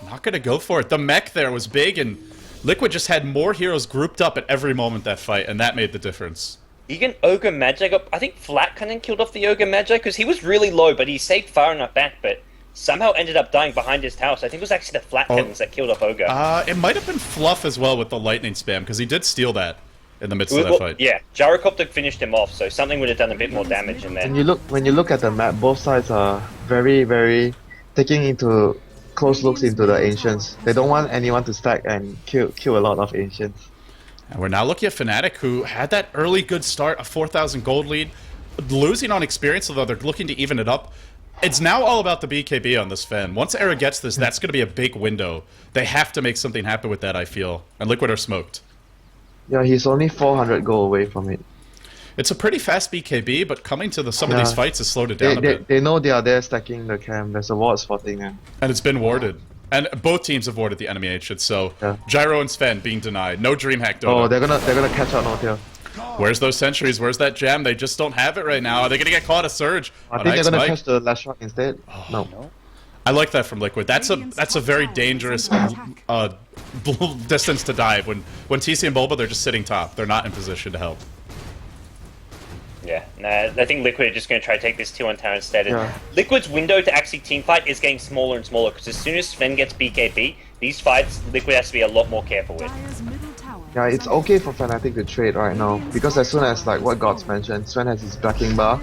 Not going to go for it. The mech there was big, and Liquid just had more heroes grouped up at every moment that fight, and that made the difference. Even Ogre Magi got, I think Flat kind of killed off the Ogre Magi, because he was really low, but he saved far enough back, but somehow ended up dying behind his house. I think it was actually the Flat Cannons that killed off Ogre. It might have been Fluff as well with the lightning spam, because he did steal that in the midst of that fight. Yeah, Gyrocopter finished him off, so something would have done a bit more damage in there. When you look at the map, both sides are very, very taking into close looks into the Ancients. They don't want anyone to stack and kill a lot of Ancients. And we're now looking at Fnatic, who had that early good start, a 4,000 gold lead, losing on experience, although they're looking to even it up. It's now all about the BKB on this Fen. Once Era gets this, that's going to be a big window. They have to make something happen with that, I feel. And Liquid are smoked. Yeah, he's only 400 gold away from it. It's a pretty fast BKB, but coming to some of these fights has slowed it down a bit. They know they are there stacking the camp. There's a ward spotting. And it's been warded. And both teams have warded the enemy ancient, so Gyro and Sven being denied. No DreamHack Dota. Oh, they're gonna catch out Notil. Where's those sentries? Where's that gem? They just don't have it right now. Are they going to get caught a surge? I think they're going to catch the last shot instead. No. I like that from Liquid. That's a very dangerous distance to dive. When TC and Bulba, they're just sitting top. They're not in position to help. Yeah, I think Liquid are just going to try to take this 2-on tower instead. And Liquid's window to actually teamfight is getting smaller and smaller, because as soon as Sven gets BKB, these fights, Liquid has to be a lot more careful with. Yeah, it's okay for Fnatic to trade right now, because as soon as, like what Gods mentioned, Sven has his backing bar.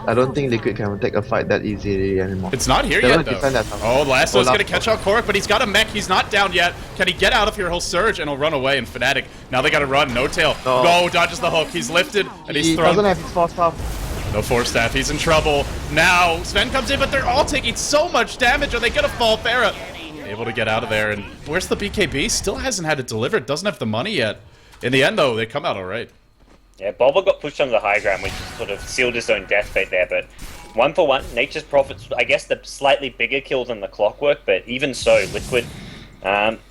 I don't think Liquid can take a fight that easily anymore. It's not here yet, though. Oh, Lasso's going to catch out Korok, but he's got a mech. He's not down yet. Can he get out of here? He'll surge, and he'll run away. And Fnatic, now they got to run. No tail. No, dodges the hook. He's lifted, and he's thrown. He doesn't have his force staff. No force staff. He's in trouble. Now, Sven comes in, but they're all taking so much damage. Are they going to fall? Pharah able to get out of there. And where's the BKB? Still hasn't had it delivered. Doesn't have the money yet. In the end, though, they come out all right. Yeah, Bulba got pushed on the high ground, which sort of sealed his own death fate there, but 1 for 1, Nature's Prophets, I guess the slightly bigger kill than the Clockwork, but even so, Liquid,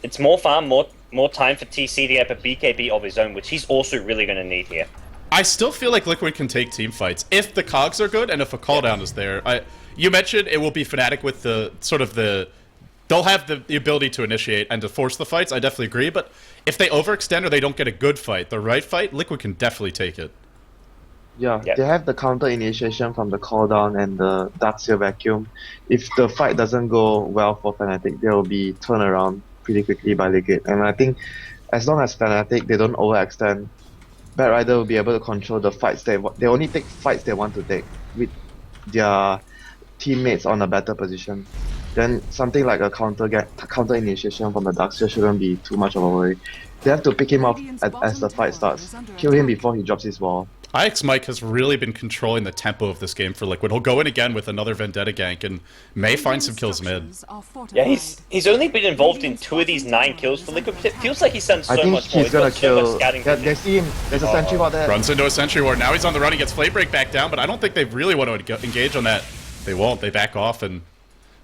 it's more farm, more time for TC to get a BKB of his own, which he's also really going to need here. I still feel like Liquid can take team fights if the cogs are good and if a cooldown is there. You mentioned it will be Fnatic with the sort of the... They'll have the ability to initiate and to force the fights, I definitely agree, but if they overextend or they don't get a good fight, the right fight, Liquid can definitely take it. Yeah, they have the counter initiation from the cooldown and the Darkseer vacuum. If the fight doesn't go well for Fnatic, they will be turned around pretty quickly by Liquid. And I think as long as Fnatic, they don't overextend, Bad Rider will be able to control the fights they only take fights they want to take with their teammates on a better position. then something like a counter initiation from the Darkseer shouldn't be too much of a worry. They have to pick him up as the fight starts. Kill him before he drops his wall. IX Mike has really been controlling the tempo of this game for Liquid. He'll go in again with another Vendetta gank and may find some kills mid. Yeah, he's only been involved in 2 of these 9 kills for Liquid. It feels like he's done so I think much more. he's gonna so much kill. scouting Yeah, vision. they see him. There's a sentry ward there. Runs into a Sentry Ward. Now he's on the run. He gets Flame Break back down, but I don't think they really want to engage on that. They won't. They back off and,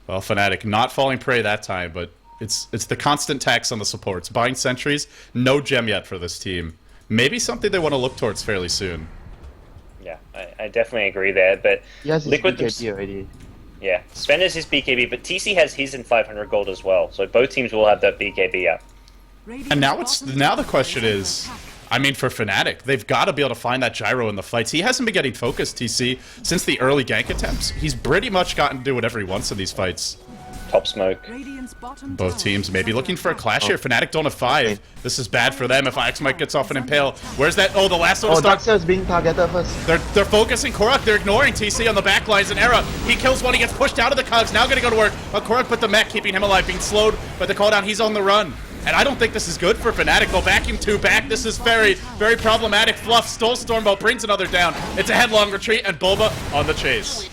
well, Fnatic not falling prey that time, but it's the constant tax on the supports. Buying sentries, no gem yet for this team. Maybe something they want to look towards fairly soon. Yeah, I definitely agree there, but He has his Liquid BKB already. yeah, Sven has his BKB, but TC has his in 500 gold as well, so both teams will have that BKB up. And now the question is, I mean, for Fnatic, they've got to be able to find that gyro in the fights. He hasn't been getting focused, TC, since the early gank attempts. He's pretty much gotten to do whatever he wants in these fights. Top smoke. Both teams maybe looking for a clash here. Fnatic don't have 5. This is bad for them if IX Mike gets off an Impale. Where's that? Oh, the last one Oh, starts. Darkseer is being targeted first. They're focusing Korok. They're ignoring TC on the back lines and Era. He kills one. He gets pushed out of the cogs. Now going to go to work. But Korok put the mech, keeping him alive, being slowed by the cooldown. He's on the run. And I don't think this is good for Fnatic. They'll vacuum 2 back. This is very, very problematic. Fluff stole Stormbolt, brings another down. It's a headlong retreat, and Bulba on the chase.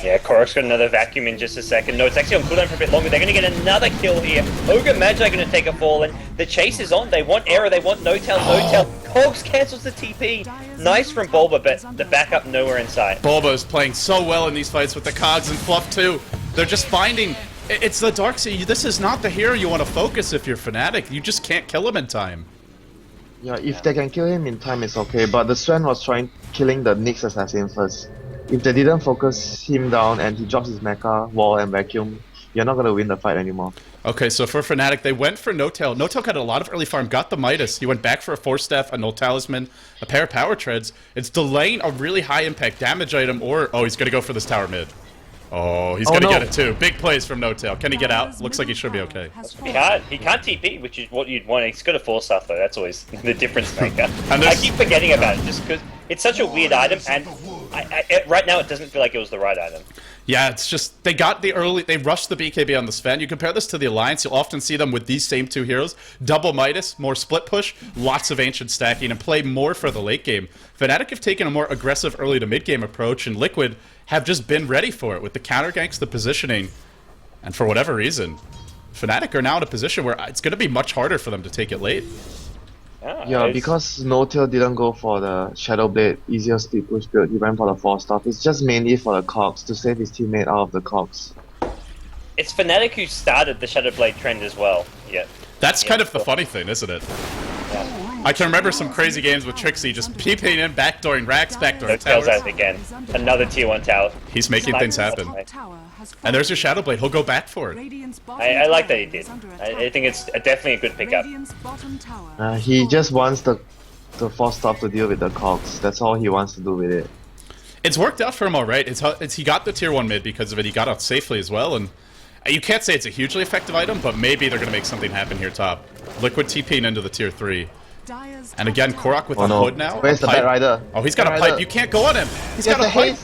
Yeah, Korok's got another vacuum in just a second. No, it's actually on cooldown for a bit longer. They're going to get another kill here. Ogre Magi going to take a fall, and the chase is on. They want Error, they want No-Tail, No-Tail. Cogs cancels the TP. Nice from Bulba, but the backup nowhere in sight. Bulba is playing so well in these fights with the cogs and Fluff too. They're just finding... It's the Darkseer. This is not the hero you want to focus if you're Fnatic. You just can't kill him in time. Yeah, if they can kill him in time, it's okay. But the Sven was killing the Nyx assassin first. If they didn't focus him down and he drops his mecha, wall, and vacuum, you're not gonna win the fight anymore. Okay, so for Fnatic, they went for No-Tail. No-Tail got a lot of early farm, got the Midas. He went back for a Force Staff, a Null Talisman, a pair of Power Treads. It's delaying a really high impact damage item, or... Oh, he's gonna go for this tower mid. Oh, he's gonna get it too. Big plays from No-Tail. Can he get out? Looks like he should be okay. He can't TP, which is what you'd want. He's got a Force Staff though, that's always the difference maker. And I keep forgetting about it just because it's such a weird item, and right now it doesn't feel like it was the right item. Yeah, it's just, they rushed the BKB on the Sven. You compare this to the Alliance, you'll often see them with these same 2 heroes. Double Midas, more split push, lots of Ancient stacking, and play more for the late game. Fnatic have taken a more aggressive early to mid game approach, and Liquid have just been ready for it with the counter ganks, the positioning, and for whatever reason, Fnatic are now in a position where it's going to be much harder for them to take it late. Yeah, because No-Tail didn't go for the Shadow Blade, easier speed push build, he went for the Force Staff. It's just mainly for the cogs, to save his teammate out of the cogs. It's Fnatic who started the Shadow Blade trend as well. Yeah. That's kind of the funny thing, isn't it? I can remember some crazy games with Trixie just peeping in, backdooring racks, backdooring No-Tail's towers. out again. Another tier 1 tower. He's making things happen. And there's your Shadow Blade. He'll go back for it. I like that he did. I think it's definitely a good pickup. He just wants the Force Staff to deal with the cogs. That's all he wants to do with it. It's worked out for him all right. He got the tier 1 mid because of it. He got out safely as well. And you can't say it's a hugely effective item, but maybe they're going to make something happen here top. Liquid TPing into the tier 3. And again, Korok with a hood now. Where's the Bat Rider? Oh, he's got a pipe. You can't go on him. He's got a pipe.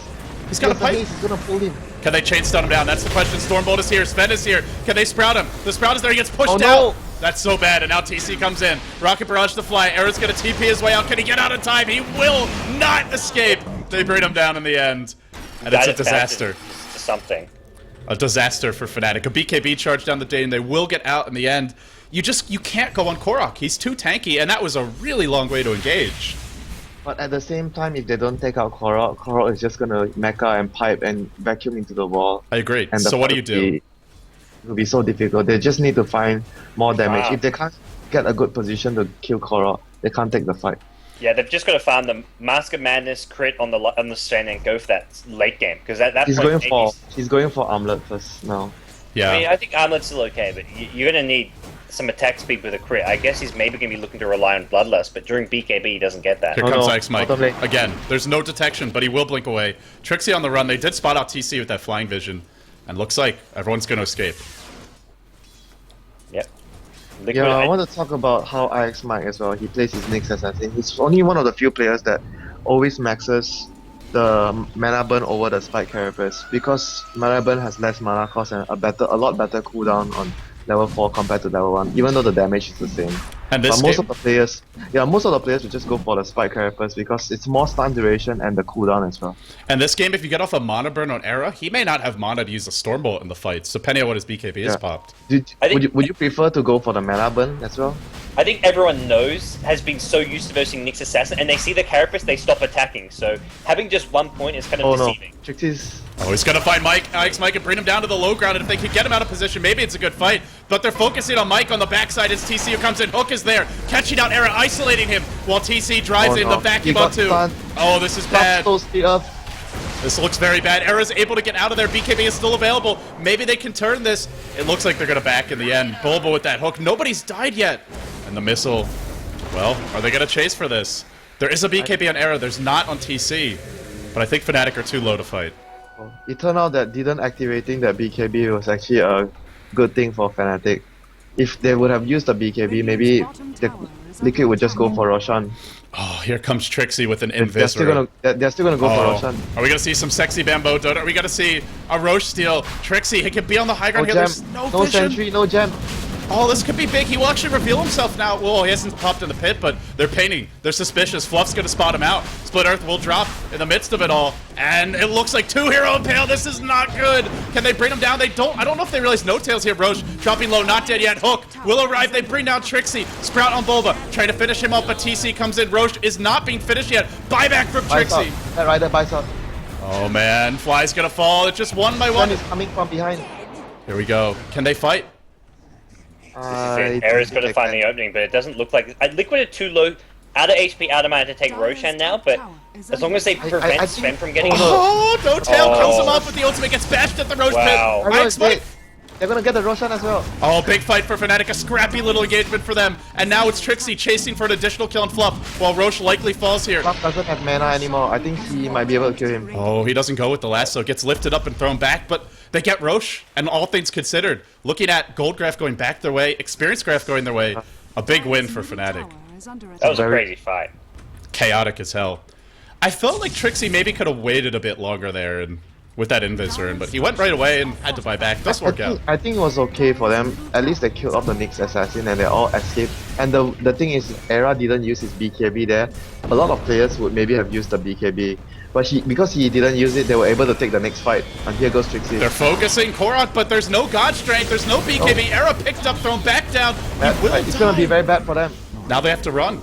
He's got a pipe. He's gonna pull him. Can they chain stun him down? That's the question. Stormbolt is here. Sven is here. Can they sprout him? The sprout is there. He gets pushed out. No. That's so bad. And now TC comes in. Rocket Barrage to fly. Era's going to TP his way out. Can he get out in time? He will not escape. They bring him down in the end. And it's a disaster. Something. A disaster for Fnatic. A BKB charge down the day, and they will get out in the end. You can't go on Korok. He's too tanky, and that was a really long way to engage. But at the same time, if they don't take out Korok is just gonna mecha and pipe and vacuum into the wall. I agree. And So what do you do? It will be so difficult. They just need to find more damage. Wow. If they can't get a good position to kill Korok, they can't take the fight. Yeah, they've just got to farm the Mask of Madness crit on the Sven and go for that late game because that He's point, going for Armlet first now. Yeah. I mean, I think Armlet's still okay, but you're going to need some attack speed with a crit. I guess he's maybe going to be looking to rely on Bloodlust, but during BKB he doesn't get that. Here Oh, comes no. X Mike. Bottom lane. Again, there's no detection, but he will blink away. Trixie on the run. They did spot out TC with that flying vision. And looks like everyone's going to escape. Yep. Liquid, Yeah, I want to talk about how IX Mike as well. He plays his Nyx assassin. He's only one of the few players that always maxes the mana burn over the spike carapace because mana burn has less mana cost and a lot better cooldown on level 4 compared to level 1, even though the damage is the same. And this But most game, of the players, most of the players will just go for the spike carapace because it's more stun duration and the cooldown as well. and this game, if you get off a mana burn on Era, he may not have mana to use a Stormbolt in the fight, depending on what his BKB is popped. Would you prefer to go for the mana burn as well? I think everyone has been so used to versing Nyx Assassin, and they see the carapace, they stop attacking. So having just 1 point is kind of deceiving. No, Trixie's... Oh, he's gonna find Mike, Alex Mike, and bring him down to the low ground, and if they can get him out of position, maybe it's a good fight. But they're focusing on Mike on the backside as TC who comes in. Hook is there, catching out Era, isolating him, while TC drives in the vacuum onto... Oh, this is bad. This looks very bad. Era's able to get out of there. BKB is still available. Maybe they can turn this. It looks like they're gonna back in the end. Bulba with that hook. Nobody's died yet. And the missile. Well, are they gonna chase for this? There is a BKB on Era. There's not on TC. But I think Fnatic are too low to fight. It turned out that didn't activating that BKB was actually a good thing for Fnatic. If they would have used the BKB, maybe the Liquid would just go for Roshan. Oh, here comes Trixie with an They're still Invis. gonna go for Roshan. Are we gonna see some sexy bamboo? Are we gonna see a Roche steal? Trixie, he can be on the high ground here. There's no no vision. sentry, no gem. Oh, this could be big. He will actually reveal himself now. Whoa, he hasn't popped in the pit, but they're painting. They're suspicious. Fluff's gonna spot him out. Split Earth will drop in the midst of it all. And it looks like 2 hero impale. This is not good. Can they bring him down? They don't. I don't know if they realize no tails here. Roche dropping low, not dead yet. Hook will arrive. They bring down Trixie. Sprout on Bulba, trying to finish him up, but TC comes in. Roche is not being finished yet. Buyback from Trixie. That rider buys out. Oh man, Fly's gonna fall. It's just 1 by 1. One is coming from behind. Here we go. Can they fight? Era's got to find the opening, but it doesn't look like... Liquid are too low, out of HP, out of mana to take Roshan now, but as long as they prevent Sven from getting... Oh, no tail comes him off with the ultimate, gets bashed at the Roche pit. They're gonna get the Roshan as well. Oh, big fight for Fnatic, a scrappy little engagement for them. And now it's Trixie chasing for an additional kill on Fluff, while Roche likely falls here. Fluff doesn't have mana anymore. I think he might be able to kill him. Oh, he doesn't go with the lasso, gets lifted up and thrown back, but they get Roche, and all things considered, looking at Gold Graph going back their way, Experience Graph going their way, a big win for Fnatic. That was a crazy fight. Chaotic as hell. I felt like Trixie maybe could have waited a bit longer there and with that Invis rune, but he went right away and had to buy back. Does work out. I think it was okay for them. At least they killed off the Nyx assassin and they all escaped. And the thing is, Era didn't use his BKB there. A lot of players would maybe have used the BKB, but because he didn't use it, they were able to take the next fight. And here goes Trixie. They're focusing Korok, but there's no God Strength, there's no BKB. Era picked up, thrown back down. It's gonna be very bad for them. Now they have to run.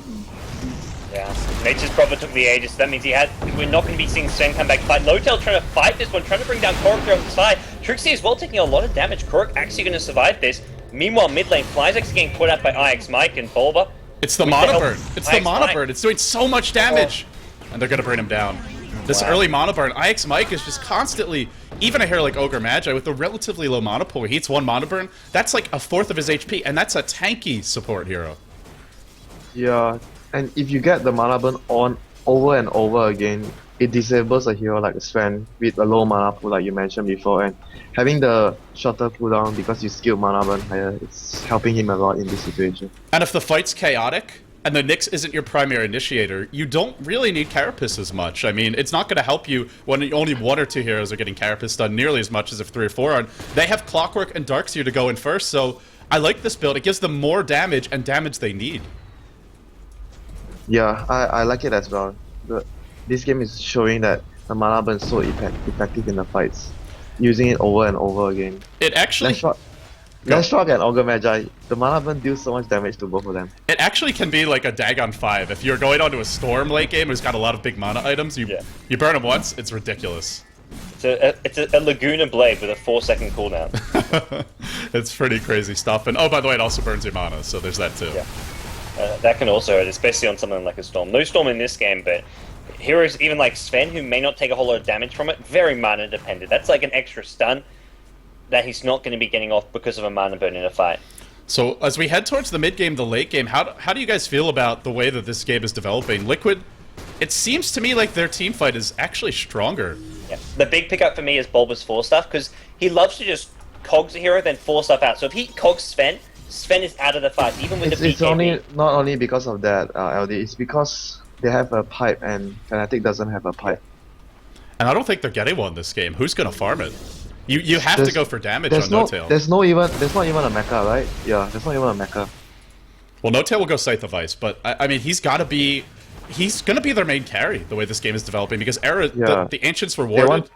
Yeah, Nature's Prophet took the Aegis, so that means we're not going to be seeing Sven come back fight. Lowtail trying to fight this one, trying to bring down Korok throughout the side. Trixie as well taking a lot of damage. Korok actually going to survive this. Meanwhile, mid lane, Fly's actually getting caught out by IX Mike and Bulba. It's the Mana Burn. It's the Mana Burn. It's doing so much damage. And they're going to bring him down. This early Mana Burn, IX Mike is just constantly, even a hero like Ogre Magi with a relatively low mana pool, he hits 1 Mana Burn, that's like a 1/4 of his HP, and that's a tanky support hero. Yeah, and if you get the mana burn on over and over again, it disables a hero like Sven with a low mana pool like you mentioned before, and having the shorter cooldown because you skill mana burn higher, it's helping him a lot in this situation. And if the fight's chaotic, and the Nyx isn't your primary initiator, you don't really need Carapace as much. I mean, it's not going to help you when only 1 or 2 heroes are getting Carapace done nearly as much as if 3 or 4 are. They have Clockwork and Darkseer to go in first, so I like this build. It gives them more damage and damage they need. Yeah, I like it as well. This game is showing that the mana burn is so effective in the fights. Using it over and over again. It actually... Leshrock and Ogre Magi, the mana burn deals so much damage to both of them. It actually can be like a Dagon 5. If you're going onto a Storm late game who's got a lot of big mana items, you burn them once, it's ridiculous. It's a Laguna Blade with a 4-second cooldown. It's pretty crazy stuff. And oh, by the way, it also burns your mana, so there's that too. Yeah. That can also hurt, especially on something like a Storm. No Storm in this game, but heroes even like Sven, who may not take a whole lot of damage from it, very mana dependent. That's like an extra stun that he's not going to be getting off because of a mana burn in a fight. So as we head towards the mid game, the late game, how do you guys feel about the way that this game is developing? Liquid, it seems to me like their team fight is actually stronger. Yeah. The big pickup for me is Bulba's 4 stuff, because he loves to just cogs a hero, then 4 stuff out. So if he cogs Sven is out of the fight, even with the BKB. It's not only because of that, LD, it's because they have a pipe and Fnatic doesn't have a pipe. And I don't think they're getting one this game. Who's gonna farm it? You have to There's- go for damage There's on no, No-Tail. there's not even a mecha, right? Yeah, there's not even a mecha. Well, No-Tail will go Scythe of Ice, but I mean, he's gonna be their main carry the way this game is developing because Yeah. the Ancients were warded. want-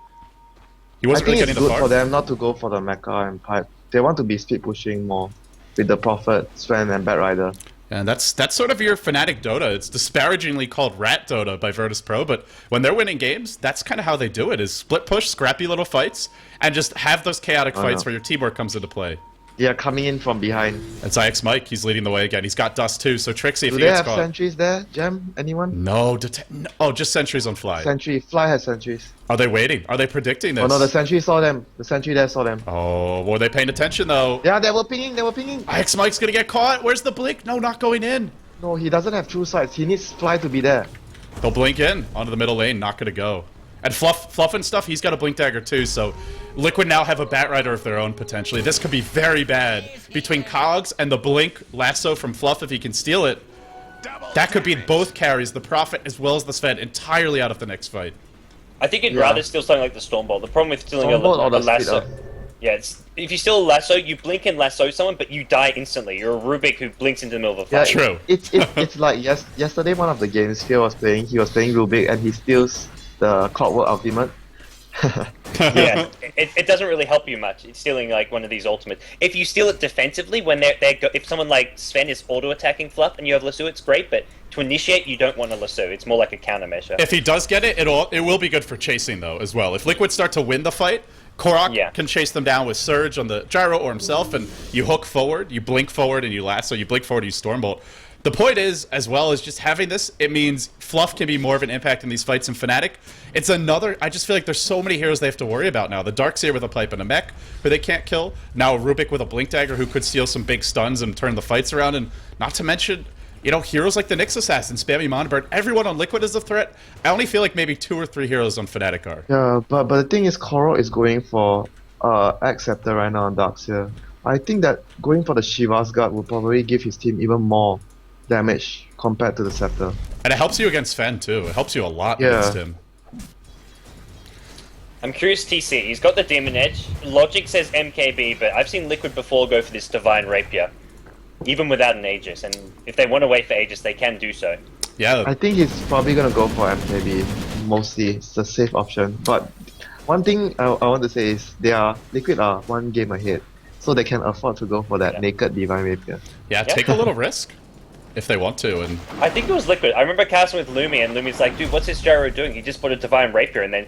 He I wasn't think really it's getting the good for farm. them not to go for the mecha and pipe. They want to be speed pushing more with the Prophet, Sven, and Batrider. And that's sort of your Fnatic Dota. It's disparagingly called Rat Dota by Virtus Pro, but when they're winning games, that's kind of how they do it: is split push, scrappy little fights, and just have those chaotic fights where your teamwork comes into play. They are coming in from behind. It's IX Mike. He's leading the way again. He's got Dust too. So Trixie, if Do he they gets have caught, sentries there, Gem? Anyone? no, oh, just sentries on Fly. Sentry. Fly has sentries. Are they waiting? Are they predicting this? Oh no, the sentry saw them. The sentry there saw them. Oh, were they paying attention though? Yeah, they were pinging. They were pinging. IX Mike's gonna get caught. Where's the blink? No, not going in. No, he doesn't have true sights. He needs Fly to be there. They'll blink in onto the middle lane. Not gonna go. And Fluff and stuff, he's got a Blink Dagger too, so Liquid now have a Batrider of their own, potentially. This could be very bad. Between Cogs and the Blink Lasso from Fluff, if he can steal it, that could be both carries, the Prophet as well as the Sven, entirely out of the next fight. I think you'd Yeah. rather steal something like the Stormbolt. The problem with stealing Stormbolt or a the lasso... Speeder. Yeah, if you steal a lasso, you blink and lasso someone, but you die instantly. You're a Rubik who blinks into the middle of a Yeah, fight. True. It's like yesterday one of the games Phil was playing. He was playing Rubik and he steals the Clockwork Ultimate. Yeah, it doesn't really help you much. It's stealing like one of these ultimates. If you steal it defensively, when if someone like Sven is auto attacking Fluff and you have lasso, it's great. But to initiate, you don't want a lasso. It's more like a countermeasure. If he does get it, it will be good for chasing though as well. If Liquid start to win the fight, Korok Yeah. can chase them down with Surge on the gyro or himself, and you hook forward, you blink forward, and you lasso. You blink forward, you Stormbolt. The point is, as well as just having this, it means Fluff can be more of an impact in these fights in Fnatic. It's another... I just feel like there's so many heroes they have to worry about now. The Darkseer with a pipe and a mech, who they can't kill. Now Rubik with a Blink Dagger, who could steal some big stuns and turn the fights around. And not to mention, you know, heroes like the Nyx Assassin, Spammy Monbird. Everyone on Liquid is a threat. I only feel like maybe 2 or 3 heroes on Fnatic are. Yeah, but the thing is, Korok is going for X Scepter right now on Darkseer. I think that going for the Shiva's Guard will probably give his team even more damage compared to the Scepter. And it helps you against Fen, too. It helps you a lot Yeah. against him. I'm curious, TC. He's got the Demon Edge. Logic says MKB, but I've seen Liquid before go for this Divine Rapier, even without an Aegis. And if they want to wait for Aegis, they can do so. Yeah, I think he's probably gonna go for MKB mostly. It's a safe option. But one thing I want to say is Liquid are one game ahead, so they can afford to go for that Yeah. naked Divine Rapier. yeah, Yeah. take a little risk if they want to. And I think it was Liquid. I remember casting with Lumi, and Lumi's like, dude, what's this gyro doing? He just put a Divine Rapier, and then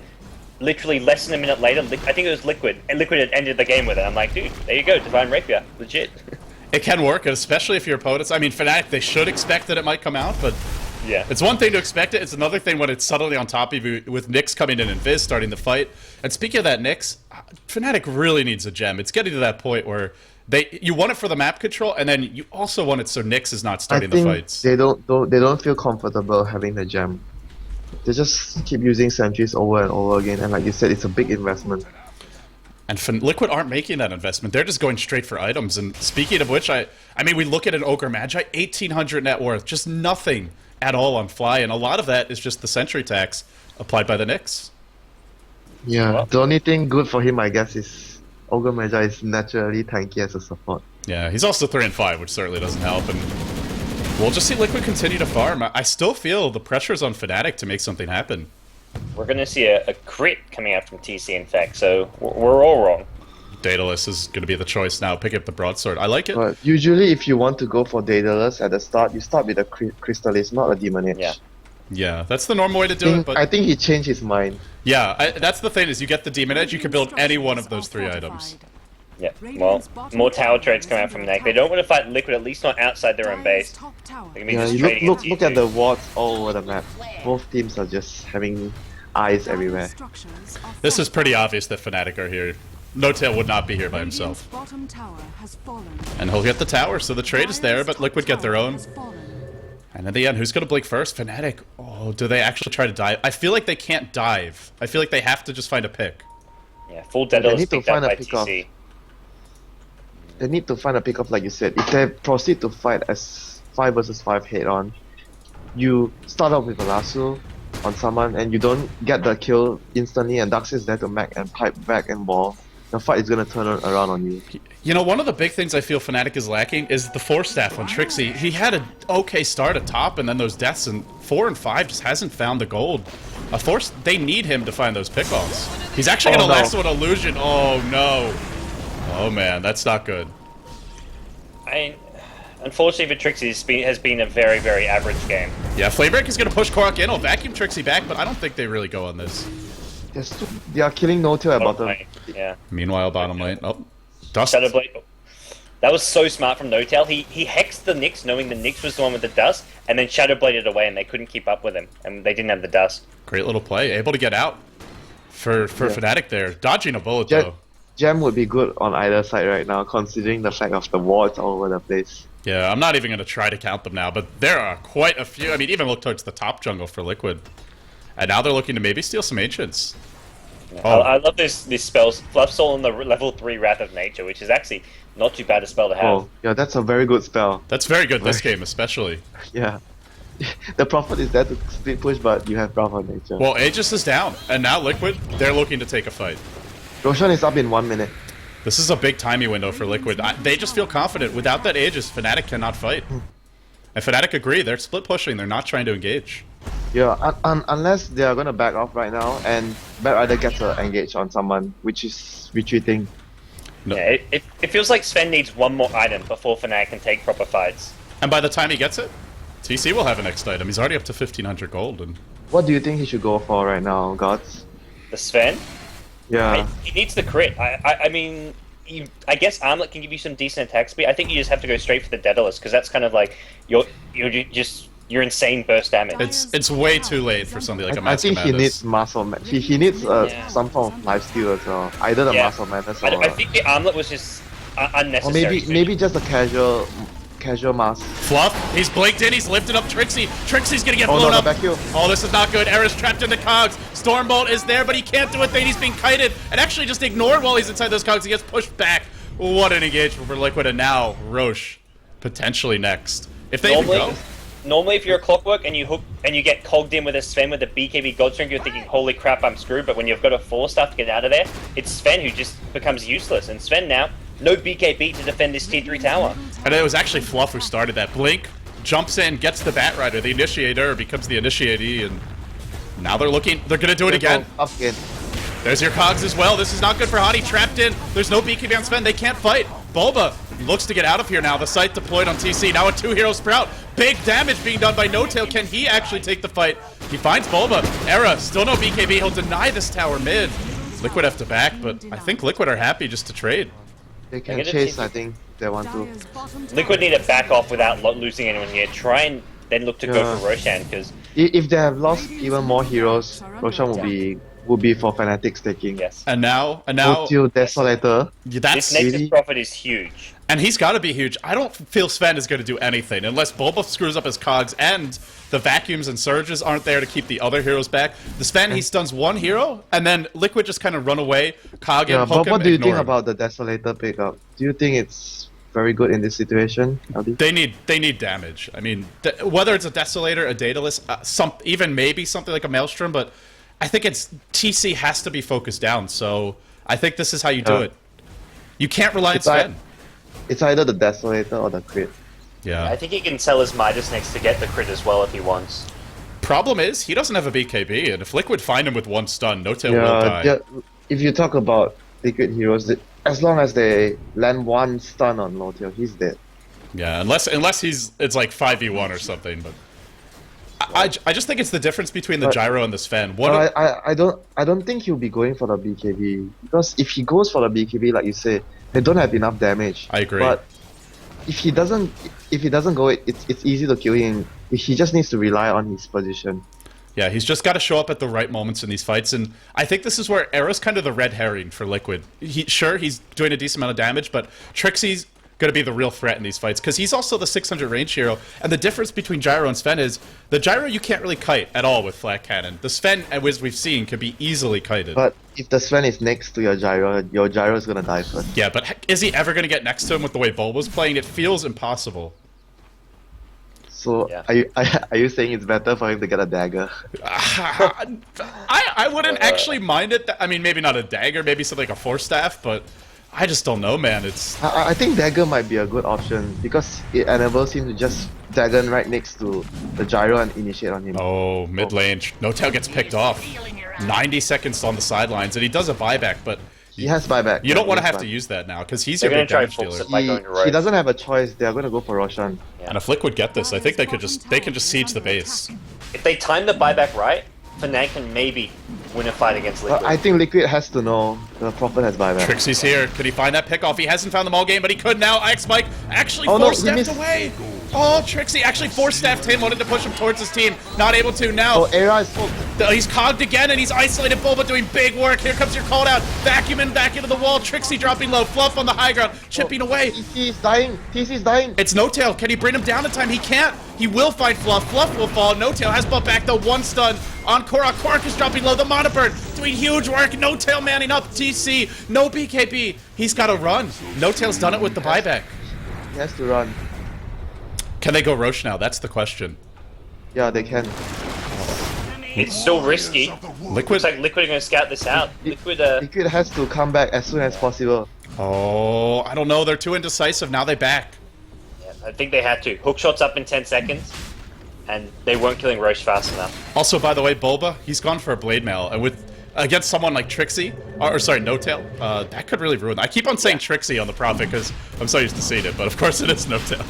literally less than a minute later, I think it was Liquid, and Liquid had ended the game with it. I'm like, dude, there you go, Divine Rapier. Legit. it can work, especially if your opponents... I mean, Fnatic, they should expect that it might come out, but Yeah. it's one thing to expect it. It's another thing when it's suddenly on top of you with Nyx coming in and Viz starting the fight. And speaking of that Nyx, Fnatic really needs a gem. It's getting to that point where you want it for the map control, and then you also want it so Nyx is not I starting the think fights. they don't feel comfortable having the gem. They just keep using sentries over and over again, and like you said, it's a big investment. And Liquid aren't making that investment. They're just going straight for items. And speaking of which, I mean, we look at an Ogre Magi, 1,800 net worth, just nothing at all on Fly, and a lot of that is just the sentry tax applied by the Nyx. Yeah, Well- the only thing good for him, I guess, is Ogre Magi is naturally tanky as a support. Yeah, he's also 3 and 5, which certainly doesn't help. And we'll just see Liquid continue to farm. I still feel the pressure's on Fnatic to make something happen. We're going to see a crit coming out from TC, in fact, so we're all wrong. Daedalus is going to be the choice now. Pick up the broadsword. I like it. But usually, if you want to go for Daedalus at the start, you start with a Crystallis, not a Demon Edge. Yeah. Yeah, that's the normal way to do it. But I think he changed his mind. yeah, that's the thing is you get the Demon Edge, you can build any one of those 3 items. Yeah, well, more tower trades come out from Nag. They don't want to fight Liquid, at least not outside their own base. They can be Yeah, just you trading look at T2. the wards all over the map. Both teams are just having eyes everywhere. This is pretty obvious that Fnatic are here. No-Tail would not be here by himself. Bottom tower has fallen. And he'll get the tower, so the trade is there, but Liquid get their own. And in the end, who's going to blink first? Fnatic. Oh, do they actually try to dive? I feel like they can't dive. I feel like they have to just find a pick. Yeah, full Daedalus need to picked up find a by pick-off. TC. They need to find a pick-off, like you said. If they proceed to fight as 5 versus 5 head-on, you start off with a lasso, on someone and you don't get the kill instantly and Dux is there to mech and pipe back and wall, the fight is gonna turn around on you. You know, one of the big things I feel Fnatic is lacking is the 4-staff on Trixie. He had an okay start at top, and then those deaths in 4 and 5 just hasn't found the gold. They need him to find those pickoffs. He's actually gonna last one illusion. Oh no. Oh man, that's not good. Unfortunately for Trixie, it has been a very, very average game. Yeah, Flamebreak is gonna push Korok in. He'll vacuum Trixie back, but I don't think they really go on this. They are killing no tail at bottom. Yeah. Meanwhile, bottom lane. Oh, Dust. Shadowblade. That was so smart from No-Tail. He hexed the Nyx, knowing the Nyx was the one with the dust, and then Shadowbladed away, and they couldn't keep up with him, and they didn't have the dust. Great little play. Able to get out for Fnatic there. Dodging a bullet, though. Gem would be good on either side right now, considering the fact of the wards all over the place. Yeah, I'm not even going to try to count them now, but there are quite a few. I mean, even look towards the top jungle for Liquid. And now they're looking to maybe steal some Ancients. Yeah. Oh. I love this spells. Fluff Soul on the level 3 Wrath of Nature, which is actually not too bad a spell to have. Oh, yeah, that's a very good spell. That's very good this game, especially. Yeah. The Prophet is there to split push, but you have Wrath of Nature. Well, Aegis is down, and now Liquid, they're looking to take a fight. Roshan is up in 1 minute. This is a big timing window for Liquid. They just feel confident. Without that Aegis, Fnatic cannot fight. And Fnatic agree, they're split pushing, they're not trying to engage. Yeah, unless they are gonna back off right now and Batrider gets to engage on someone, which is retreating. No. Yeah, it feels like Sven needs one more item before Fnatic can take proper fights. And by the time he gets it, TC will have a next item. He's already up to 1500 gold. And What do you think he should go for right now, Gods? The Sven? Yeah. He needs the crit. I mean, I guess Armlet can give you some decent attack speed. I think you just have to go straight for the Daedalus, because that's kind of like your insane burst damage. It's way too late for something like a I Master think he Madness. needs muscle. He needs some form of life steal as well. Either the muscle madness or. I think the Armlet was just unnecessary. Or maybe just a casual mask. Fluff, he's blinked in, he's lifted up Trixie. Trixie's gonna get blown up. Oh, this is not good. Era's trapped in the cogs. Stormbolt is there, but he can't do a thing. He's being kited and actually just ignored while he's inside those cogs. He gets pushed back. What an engagement for Liquid, and now Roche potentially next. If they Normally, if you're a Clockwork and you get cogged in with a Sven with a BKB Godstring, you're thinking, holy crap, I'm screwed. But when you've got a 4-star to get out of there, it's Sven who just becomes useless. And Sven now, no BKB to defend this tier 3 tower. And it was actually Fluff who started that. Blink jumps in, gets the Batrider. The initiator becomes the initiatee, and now they're gonna do it again. Up again. There's your cogs as well. This is not good for Hottie. Trapped in. There's no BKB on Sven. They can't fight. Bulba looks to get out of here now. The site deployed on TC. Now a 2-hero Sprout. Big damage being done by No-Tail. Can he actually take the fight? He finds Bulba. Era, still no BKB. He'll deny this tower mid. Liquid have to back, but I think Liquid are happy just to trade. They can chase, I think, if they want to. Liquid need to back off without losing anyone here. Try and then look to go for Roshan, because If they have lost even more heroes, Roshan will be for Fnatic's taking. yes. And now, Until Desolator. that's This Nexus Prophet is huge. and he's got to be huge. I don't feel Sven is going to do anything unless Bulba screws up his cogs and the vacuums and surges aren't there to keep the other heroes back. The Sven, he stuns one hero, and then Liquid just kind of run away, cog him, Yeah, poke but what him, do you ignore think him. about the Desolator pickup? Do you think it's very good in this situation, Aldi? They need damage. I mean, whether it's a Desolator, a Daedalus, even maybe something like a Maelstrom, but I think TC has to be focused down. So I think this is how you do it. You can't rely on Sven. It's either the Desolator or the crit. Yeah. I think he can sell his Midas next to get the crit as well if he wants. Problem is, he doesn't have a BKB, and if Liquid find him with one stun, No-Tail will die. Yeah, if you talk about Liquid heroes, as long as they land one stun on No-Tail, he's dead. Yeah, unless it's like 5v1 or something, but I just think it's the difference between the Gyro and the Sven. I don't think he'll be going for the BKB, because if he goes for the BKB, like you said, they don't have enough damage. I agree. But if he doesn't go, it's easy to kill him. He just needs to rely on his position. Yeah, he's just got to show up at the right moments in these fights, and I think this is where Era's kind of the red herring for Liquid. He's doing a decent amount of damage, but Trixie's going to be the real threat in these fights, because he's also the 600 range hero, and the difference between Gyro and Sven is, the Gyro you can't really kite at all with Flat Cannon. The Sven, as we've seen, can be easily kited. But if the Sven is next to your Gyro is going to die first. Yeah, but is he ever going to get next to him with the way Bulba's playing? It feels impossible. So Yeah. are you saying it's better for him to get a dagger? I wouldn't actually mind it. I mean, maybe not a dagger, maybe something like a force staff, but I just don't know, man. It's I think dagger might be a good option because it enables him to just dagger right next to the gyro and initiate on him. oh, mid lane. No tail gets picked off. 90 seconds on the sidelines, and he does a buyback, but He has buyback. you don't want to He has have to buyback. use that now because he's They're your gonna big try damage to force dealer. it by going to Roche. He doesn't have a choice. They are going to go for Roshan. And if Liquid get this, I think they can just siege the base. If they time the buyback right, Fnatic can maybe win a fight against Liquid. But I think Liquid has to know the Prophet has buyback. Trixie's here. Could he find that pickoff? He hasn't found them all game, but he could now. X Mike actually Oh, no, he force-stepped missed. away. Oh, Trixie actually force-stepped him, wanted to push him towards his team. Not able to now. Oh, Era is full. He's cogged again, and he's isolated Bulba doing big work. Here comes your call down. Vacuuming back into the wall. Trixie dropping low. Fluff on the high ground. Chipping away. TC is dying. TC is dying. It's No Tail. Can he bring him down in time? He can't. He will find Fluff. Fluff will fall. No Tail has bumped back the one stun on Korok. Korok is dropping low. The Monobird doing huge work. No Tail manning up. TC. No BKB. He's got to run. No Tail's done it with the buyback. He has to run. Can they go Roche now? That's the question. Yeah, they can. It's still risky. Liquid. Looks like Liquid are going to scout this out. Liquid, Liquid has to come back as soon as possible. Oh, I don't know. They're too indecisive. Now they back. yeah, I think they had to. Hook shots up in 10 seconds, and they weren't killing Roche fast enough. Also, by the way, Bulba, he's gone for a blade mail, and with against someone like Trixie, or sorry, No Tail, that could really ruin. I keep on saying Trixie on the Prophet because I'm so used to seeing it, but of course it is No Tail.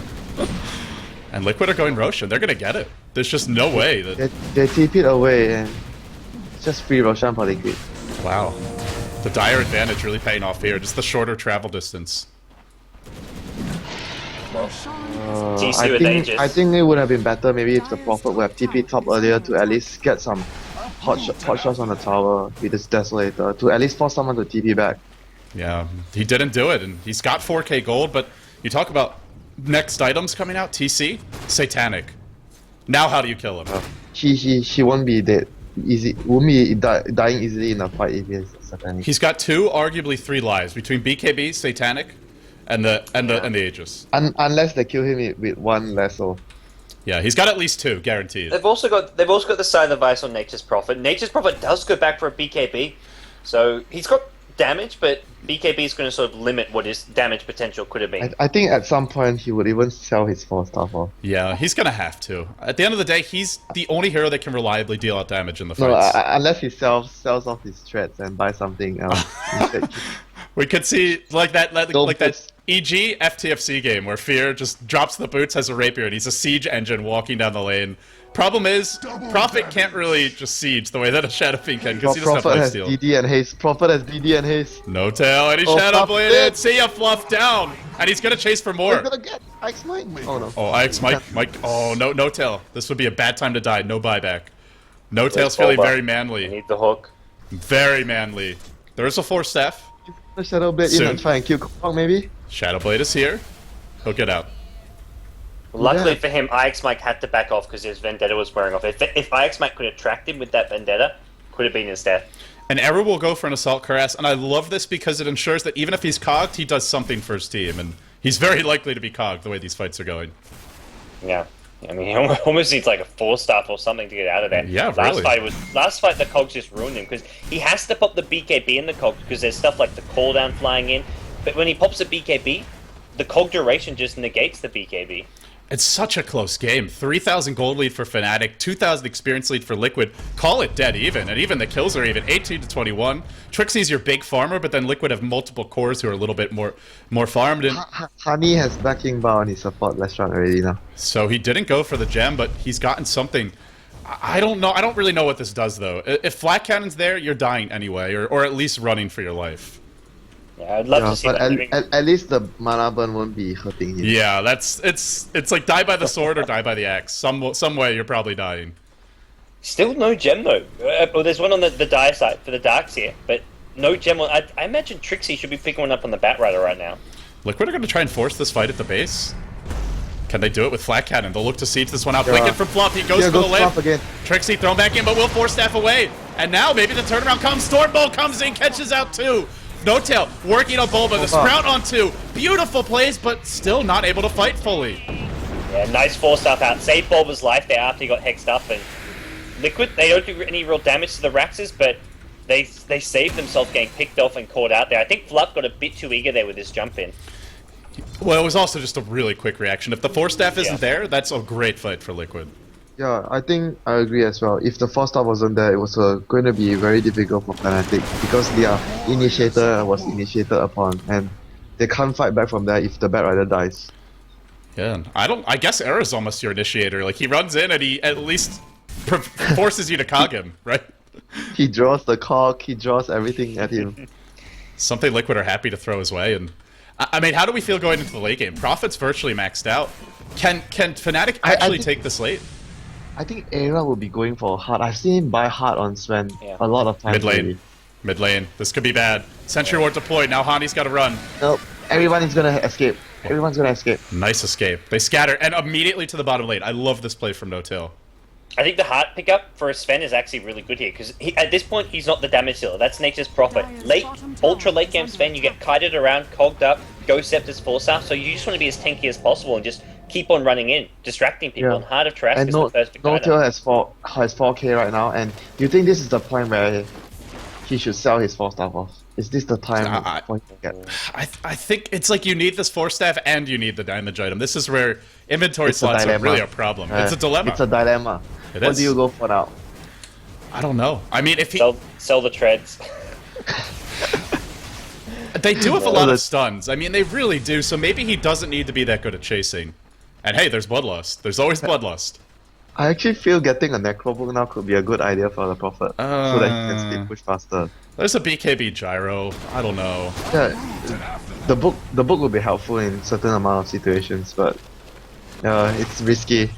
And Liquid are going Roshan. They're gonna get it. There's just no way that. They TP it away and it's just free Roshan for Liquid. Wow, the dire advantage really paying off here. Just the shorter travel distance. TC with Aegis. I think it would have been better maybe if the Prophet would have TP top earlier to at least get some hot shots on the tower with this Desolator to at least force someone to TP back. Yeah, he didn't do it, and he's got 4K gold. But you talk about next items coming out. TC, Satanic. Now how do you kill him? He won't be dead easy. Won't be dying easily in a fight if he's Satanic. He's got 2, arguably 3 lives between BKB, Satanic, and the Aegis. Unless they kill him with one lasso. Yeah, he's got at least 2, guaranteed. They've also got the Silent Vice on Nature's Prophet. Nature's Prophet does go back for a BKB, so he's got damage, but BKB is going to sort of limit what his damage potential could have been. I think at some point he would even sell his 4-star for. Yeah, he's gonna have to. At the end of the day, he's the only hero that can reliably deal out damage in the No, fights. unless he sells off his threats and buys something else. instead. We could see like that Don't like that put- EG FTFC game where Fear just drops the boots, has a rapier, and he's a siege engine walking down the lane. Problem is, Prophet can't really just siege the way that a Shadow Fiend can because he doesn't have Prophet has lifesteal. DD and haste. Prophet has DD and haste. No Tail, and he Oh, Shadow Fluff Bladed. dead. See ya, Fluff down, and he's gonna chase for more. We're gonna get Ice Mike. Oh no. Oh, IX Mike. Oh, no Tail. This would be a bad time to die. No buyback. No Tail's Bulba. feeling very You manly. need the hook. Very manly. There is a Force Staff. The Shadow Blade in Soon. and try and kill Kong maybe. Shadow Blade is here. He'll get out. Luckily Yeah. for him, IX Mike had to back off because his Vendetta was wearing off. If IX Mike could attract him with that Vendetta, could have been his death. And Eru will go for an Assault Cuirass, and I love this because it ensures that even if he's cogged, he does something for his team, and he's very likely to be cogged the way these fights are going. Yeah. I mean, he almost needs like a 4-star or something to get out of there. Yeah, really. Last fight the cogs just ruined him because he has to pop the BKB in the cogs because there's stuff like the cooldown flying in. But when he pops the BKB, the cog duration just negates the BKB. It's such a close game. 3,000 gold lead for Fnatic, 2,000 experience lead for Liquid. Call it dead even, and even the kills are even. 18 to 21. Trixie's your big farmer, but then Liquid have multiple cores who are a little bit more farmed. And Honey has backing bar on his support restaurant already now. so he didn't go for the gem, but he's gotten something. I don't know. I don't really know what this does though. If Flat Cannon's there, you're dying anyway, or at least running for your life. Yeah, I'd love Yeah, to see but that. Doing- at least the mana burn won't be hurting him. Yeah, it's like die by the sword or die by the axe. Some way you're probably dying. Still no gem though. Well, there's one on the dire side for the darks here, but no gem. I imagine Trixie should be picking one up on the Batrider right now. Liquid are going to try and force this fight at the base. Can they do it with Flat Cannon? They'll look to siege this one out. Yeah. Blink it from Fluff. He goes Yeah, for the go Fluff lift. again. Trixie thrown back in, but will force staff away. And now maybe the turnaround comes. Stormbolt comes in, catches out 2. No Tail working on Bulba. The Bulba. Sprout on 2. Beautiful plays, but still not able to fight fully. Yeah, nice force stuff out. Saved Bulba's life there after he got hexed up, and Liquid, they don't do any real damage to the Raxes, but they saved themselves getting picked off and caught out there. I think Fluff got a bit too eager there with his jump in. Well, it was also just a really quick reaction. If the Force Staff isn't Yeah. there, that's a great fight for Liquid. Yeah, I think I agree as well. If the first star wasn't there, it was going to be very difficult for Fnatic because their initiator was initiated upon, and they can't fight back from there if the Bat Rider dies. Yeah, and I guess Era's almost your initiator. Like, he runs in and he at least forces you to cog him, right? He draws the cock, he draws everything at him. Something Liquid are happy to throw his way. And I mean, how do we feel going into the late game? Prophet's virtually maxed out. Can Fnatic actually take this late? I think Era will be going for hard. I've seen him buy hard on Sven a lot of times. Mid lane. already. Mid lane. This could be bad. Sentry Ward deployed. Now Hani's got to run. Nope, everyone is gonna escape. Everyone's gonna escape. Nice escape. They scatter and immediately to the bottom lane. I love this play from No-Tail. I think the heart pickup for Sven is actually really good here, because at this point he's not the damage dealer. That's Nature's Prophet. Late, ultra late game Sven, you get kited around, cogged up, Ghost Scepter's Force Staff, so you just want to be as tanky as possible and just keep on running in, distracting people. Yeah. And Heart of Trask And is the perfect No-Tail item. has 4K right now, and do you think this is the point where he should sell his 4-star off? Is this the time for him to get? I think it's like you need this Force Staff and you need the damage item. This is where inventory It's a slots are dilemma. really a problem. It's a dilemma. It's a dilemma. It What is. do you go for now? I don't know. I mean, if he... Sell the treads. They do have a lot of stuns. I mean, they really do, so maybe he doesn't need to be that good at chasing. And hey, there's Bloodlust. There's always Bloodlust. I actually feel getting a Necrobook now could be a good idea for the Prophet, so that he can speed push faster. There's a BKB Gyro. I don't know. Yeah, the book will be helpful in certain amount of situations, but it's risky.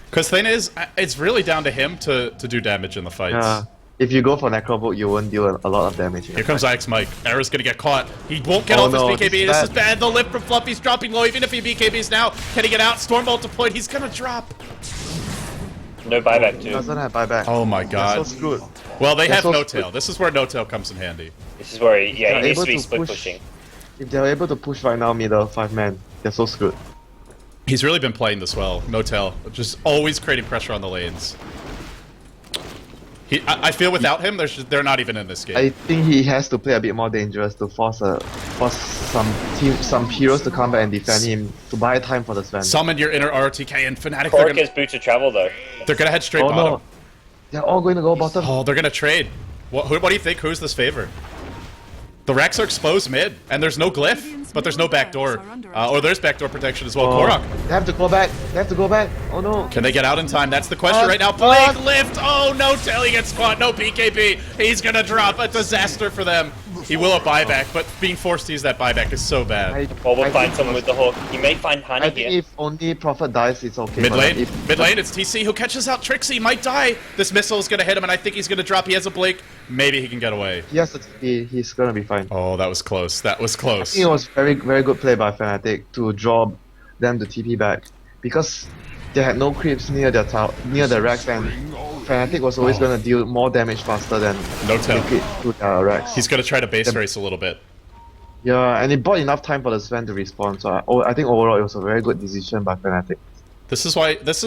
Because thing is, it's really down to him to do damage in the fights. Yeah, if you go for Necrobook, you won't deal a lot of damage. Here comes Ix Mike. Era's gonna get caught. He won't get Oh off his no, BKB. this is This is bad. bad. The lift from Fluffy's dropping low. Even if he BKBs now, can he get out? Stormbolt deployed. He's gonna drop. No buyback He too. doesn't have buyback. Oh my They're god. so screwed. Well, they They're have so No-Tail. screwed. This is where No-Tail comes in handy. This is where he They're needs to able be to split push. pushing. If they're able to push right now middle 5-man, they're so screwed. He's really been playing this well. No-Tail. Just always creating pressure on the lanes. I feel without him, they're not even in this game. I think he has to play a bit more dangerous to force some heroes to come back and defend him to buy time for the Sven. Summon your inner RTK and Fnatic. Cork has boots of travel though. They're gonna head straight Oh bottom. no, they're all going to go bottom. Oh, they're gonna trade. What do you think? Who's this favor? The Rex are exposed mid, and there's no glyph, but there's no backdoor. Or there's backdoor protection as well. Korok. They have to go back. They have to go back. Oh no. Can they get out in time? That's the question right now. Blake lift. Oh, No-Tail. He gets caught. No BKB. He's gonna drop. A disaster for them. He will have buyback, but being forced to use that buyback is so bad. Well, we'll I find think- someone with the hook. He may find I Honey think here. if only Prophet dies, it's okay. Mid for lane, them. If- mid lane, it's TC who catches out Trixie. Might die. This missile is gonna hit him, and I think he's gonna drop. He has a Blake. Maybe he can get away. Yes, he's gonna be fine. Oh, that was close. That was I close. think it was very good play by Fnatic to draw them to TP back because they had no creeps near the Rex, and Fnatic was always gonna deal more damage faster than No-Tail. Liquid to the Rex. He's gonna try to base race a little bit. Yeah, and it bought enough time for the Sven to respawn, so I think overall it was a very good decision by Fnatic. This is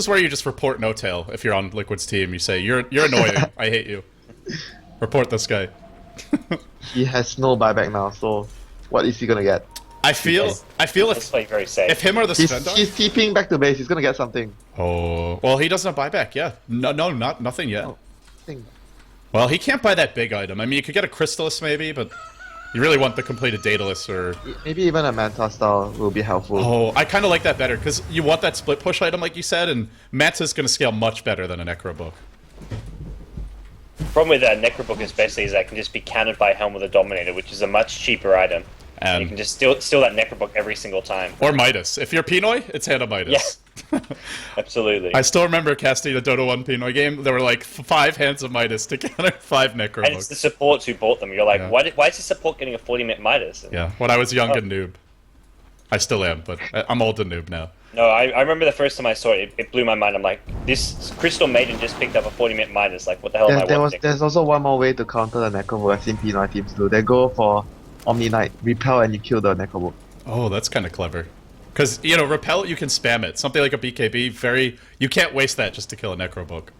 where you just report No-Tail if you're on Liquid's team. You say you're annoying. I hate you. Report this guy. He has no buyback now, so what is he gonna get? I feel Let's if play very safe. him or the He's Svendar. TPing back to base. He's gonna get something. Oh, well, he doesn't have buyback. Yeah, no, nothing yet. Oh. Thing. Well, he can't buy that big item. I mean, you could get a Crystallis maybe, but you really want the completed Daedalus or. Maybe even a Manta style will be helpful. Oh, I kind of like that better because you want that split push item, like you said, and Manta's going to scale much better than a Necrobook. Problem with Necrobook especially is that it can just be countered by Helm of the Dominator, which is a much cheaper item. And you can just steal that Necrobook every single time. Or Midas. If you're Pinoy, it's Hand of Midas. Yeah. Absolutely. I still remember casting a Dota 1 Pinoy game. There were like 5 Hands of Midas to counter 5 And it's Necrobooks. the supports who bought them. You're like, Yeah. why is the support getting a 40-minute Midas? Yeah, when I was young and noob. I still am, but I'm old and noob now. No, I remember the first time I saw it, it blew my mind. I'm like, this Crystal Maiden just picked up a 40-minute Midas. Like, what the hell am I watching? There's also one more way to counter the Necrobook I've seen Pinoy teams do. They go for Omni Knight, repel, and you kill the Necrobook. Oh, that's kind of clever. Because, you know, Repel, you can spam it. Something like a BKB, you can't waste that just to kill a Necrobook.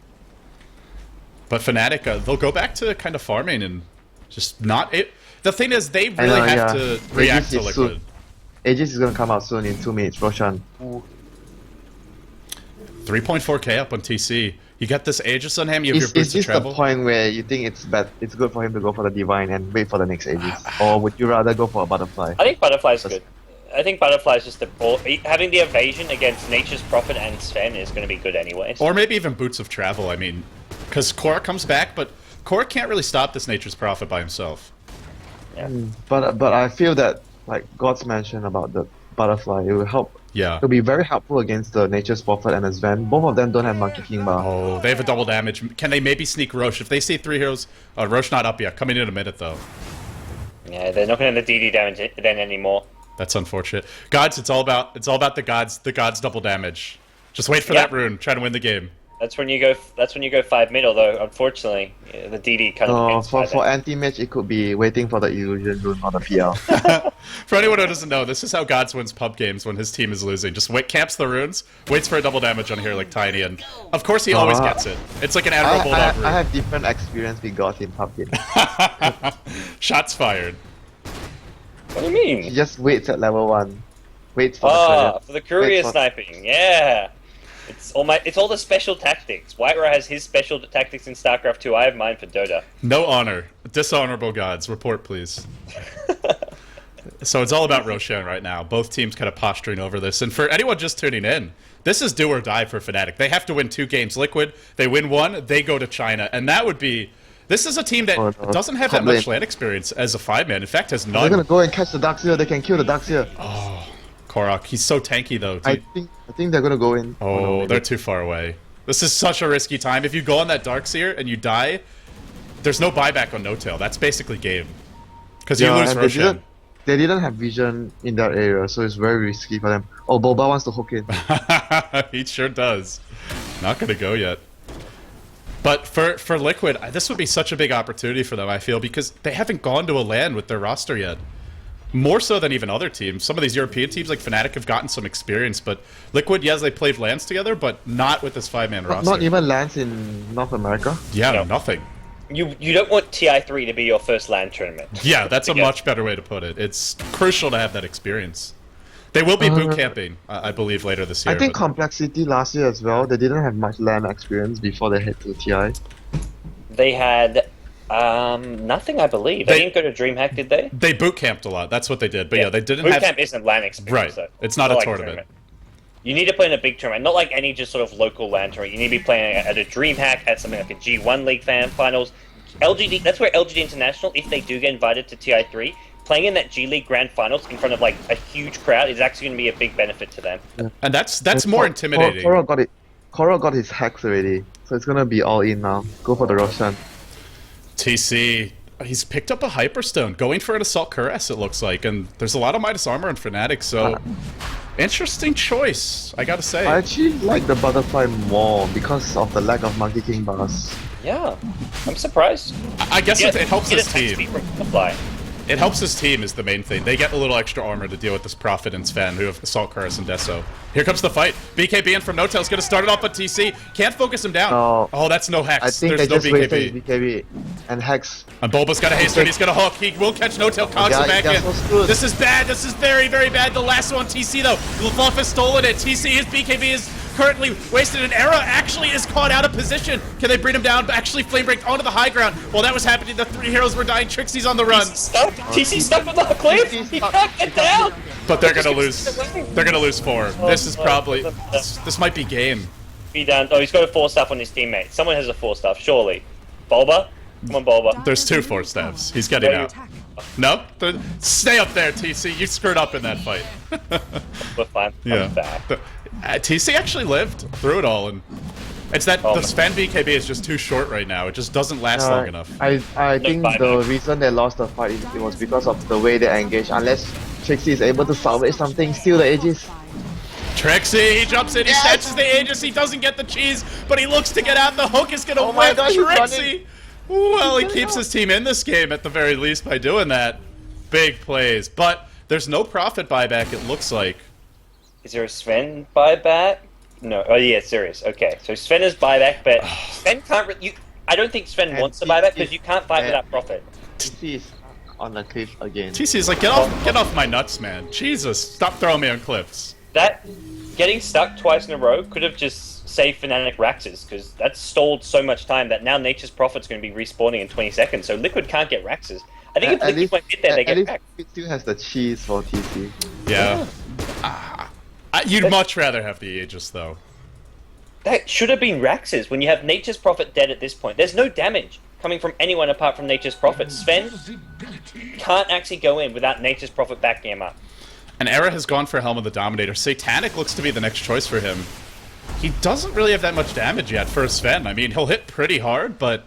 But Fnatic, they'll go back to kind of farming and just not... The thing is, they really have to react to Liquid. Aegis is gonna come out soon in 2 minutes, Roshan. 3.4k up on TC. You got this Aegis on him, you have your Is boots to this the travel. point where you think it's good for him to go for the Divine and wait for the next Aegis? Or would you rather go for a Butterfly? I think Butterfly's good. I think Butterfly's just having the evasion against Nature's Prophet and Sven is going to be good anyways. Or maybe even boots of travel, I mean. Because Korra comes back, but Korra can't really stop this Nature's Prophet by himself. Yeah. But I feel that, like God's mentioned about the Butterfly, it will help. Yeah. It'll be very helpful against the Nature's Prophet and the Sven. Both of them don't have Monkey King bar. Oh, they have a double damage. Can they maybe sneak Roche? If they see 3 heroes... Roche not up yet. Coming in a minute, though. Yeah, they're not going to DD damage then anymore. That's unfortunate. Gods, it's all about the gods double damage. Just wait for that rune. Try to win the game. That's when you go 5 mid, although unfortunately the DD kind of for anti-mage it could be waiting for the illusion rune or the PL. For anyone who doesn't know, this is how Gods wins pub games when his team is losing. Just camps the runes, waits for a double damage on here like Tiny, and of course he always gets it. It's like an Admiral Bulldog rune. I have different experience with God in pub games. Shots fired. What do you mean? He just waits at level 1. Waits for the courier. For the courier Wait sniping, yeah. It's all the special tactics. Whiterun has his special tactics in StarCraft 2. I have mine for Dota. No honor. Dishonorable Gods. Report, please. So it's all about Roshan right now. Both teams kind of posturing over this. And for anyone just tuning in, this is do or die for Fnatic. They have to win 2 games Liquid. They win 1, they go to China. And that would be... This is a team that doesn't have that much land experience as a 5-man. In fact, has none. They're gonna go and catch the Darkseer. They can kill the Darkseer. Oh, Korok. He's so tanky, though. I think they're gonna go in. Oh, they're too far away. This is such a risky time. If you go on that Darkseer and you die, there's no buyback on No-Tail. That's basically game. Because you lose Roshan. They didn't have vision in that area, so it's very risky for them. Oh, Boba wants to hook in. He sure does. Not gonna go yet. But for Liquid, this would be such a big opportunity for them, I feel, because they haven't gone to a LAN with their roster yet. More so than even other teams. Some of these European teams like Fnatic have gotten some experience, but Liquid, yes, they played LANs together, but not with this 5-man roster. Not even LANs in North America? Yeah, No. nothing. You don't want TI3 to be your first LAN tournament. Yeah, that's a much better way to put it. It's crucial to have that experience. They will be boot camping, I believe, later this year. I think Complexity last year as well, they didn't have much LAN experience before they head to TI. They had nothing, I believe. They didn't go to DreamHack, did they? They boot camped a lot. That's what they did. But yeah, they didn't boot have... camp isn't LAN experience, Right. though. It's not a like tournament. You need to play in a big tournament, not like any just sort of local LAN tournament. You need to be playing at a DreamHack, at something like a G-1 League finals. LGD, that's where LGD International, if they do get invited to TI3, playing in that G League Grand Finals in front of like a huge crowd is actually going to be a big benefit to them. Yeah. And that's more intimidating. Korra got it. Korra got his hacks already, so it's gonna be all in now. Go for the Roshan. TC, he's picked up a Hyperstone, going for an Assault Cuirass, it looks like, and there's a lot of Midas Armor in Fnatic, so interesting choice, I gotta say. I actually like the Butterfly more because of the lack of Monkey King bars. Yeah, I'm surprised. I guess it helps his attack team. speed from Butterfly. It helps his team is the main thing. They get a little extra armor to deal with this Prophet and Sven, who have Assault Cuirass and Deso. Here comes the fight. BKB in from No-Tail is going to start it off on TC. Can't focus him down. No. Oh, that's no Hex. I think There's they no just wasted BKB and Hex. And Bulba's got a haste, he's got a hook. He will catch No-Tail, cogs him back in. So screwed. This is bad. This is very, very bad. The last one, TC, though. Lafluff has stolen it. TC, his BKB is currently wasted. An Era actually is caught out of position. Can they bring him down? But actually, Flame Break onto the high ground. While that was happening, the 3 heroes were dying. Trixie's on the run. TC stuck with the cliff. He can't get down. But they're gonna lose. They're gonna lose 4. This is probably... This might be game. Be done. Oh, he's got a 4-staff on his teammate. Someone has a 4-staff, surely. Bulba? Come on, Bulba. There's 2 4-staffs. He's getting out. No? Stay up there, TC. You screwed up in that fight. We're fine. Yeah. I'm back. TC actually lived through it all, and it's that the Sven BKB is just too short right now. It just doesn't last long enough. I think the reason they lost the fight it was because of the way they engaged. Unless Trixie is able to salvage something, steal the Aegis. Trixie, he jumps in, he snatches the Aegis, he doesn't get the cheese, but he looks to get out, the hook is gonna my whip God, he's Trixie! Well, he keeps his team in this game at the very least by doing that. Big plays, but there's no profit buyback, it looks like. Is there a Sven buyback? No. Oh, yeah, serious. Okay, so Sven is buyback, but Sven can't. I don't think Sven And wants to buyback because TC you can't fight yeah. without profit. TC is on the cliff again. TC's like, get off my nuts, man. Jesus, stop throwing me on cliffs. That getting stuck twice in a row could have just saved Fnatic Raxes because that's stalled so much time that now Nature's Prophet's going to be respawning in 20 seconds. So Liquid can't get Raxes. I think if Liquid went mid there, they get back. It still has the cheese for TC. Yeah. You'd much rather have the Aegis, though. That should have been Raxes when you have Nature's Prophet dead at this point. There's no damage coming from anyone apart from Nature's Prophet. Sven can't actually go in without Nature's Prophet backing him up. And Era has gone for Helm of the Dominator. Satanic looks to be the next choice for him. He doesn't really have that much damage yet for Sven. I mean, he'll hit pretty hard, but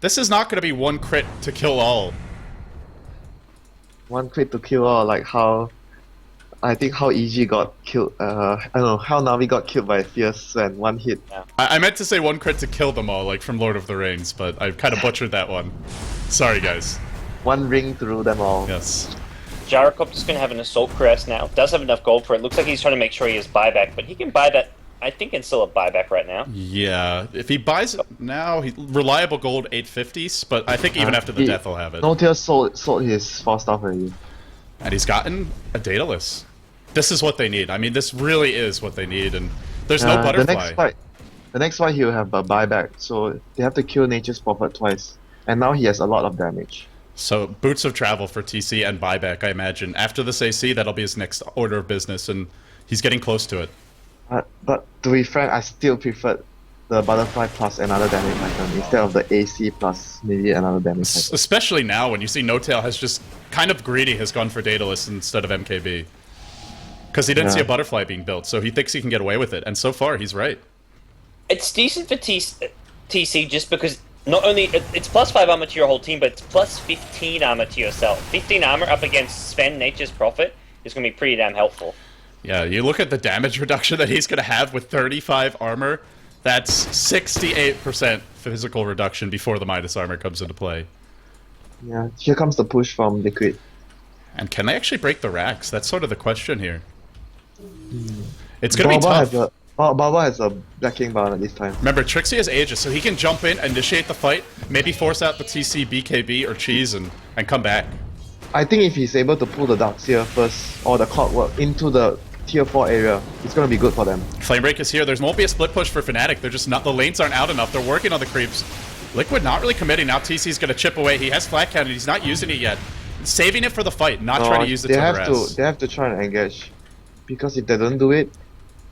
this is not going to be one crit to kill all. One crit to kill all, like how... I think how EG got killed, I don't know, how Navi got killed by Fierce and one hit. I meant to say one crit to kill them all, like from Lord of the Rings, but I kind of butchered that one. Sorry, guys. One ring through them all. Yes. Gyrocopter's going to have an Assault Caress now. Does have enough gold for it. Looks like he's trying to make sure he has buyback, but he can buy that. I think it's still a buyback right now. Yeah, if he buys it now, reliable gold 850s, but I think even after the death he'll have it. No-Tail sold his 4-star already. And he's gotten a Daedalus. This is what they need. I mean, this really is what they need, and there's no butterfly. The next fight he'll have a buyback, so they have to kill Nature's Prophet twice. And now he has a lot of damage. So, Boots of Travel for TC and buyback, I imagine. After this AC, that'll be his next order of business, and he's getting close to it. But to be frank, I still prefer the butterfly plus another damage item instead of the AC plus maybe another damage item. Especially now when you see No-Tail has just kind of greedy has gone for Daedalus instead of MKB. Because he didn't see a butterfly being built, so he thinks he can get away with it. And so far, he's right. It's decent for TC just because not only it's plus 5 armor to your whole team, but it's plus 15 armor to yourself. 15 armor up against Sven, Nature's Prophet, is going to be pretty damn helpful. Yeah, you look at the damage reduction that he's going to have with 35 armor. That's 68% physical reduction before the Midas armor comes into play. Yeah, here comes the push from Liquid. And can they actually break the racks? That's sort of the question here. It's going to be tough. Baba has a Black King Bound at this time. Remember, Trixie has Aegis, so he can jump in, initiate the fight, maybe force out the TC, BKB, or Cheese, and come back. I think if he's able to pull the Darkseer first, or the Clockwork, into the tier 4 area, it's going to be good for them. Flamebreak is here. There won't be a split push for Fnatic. They're just not. The lanes aren't out enough. They're working on the creeps. Liquid not really committing. Now TC's going to chip away. He has flat cannon. He's not using it yet. Saving it for the fight, not trying to use it to harass. They have to try and engage. Because if they don't do it,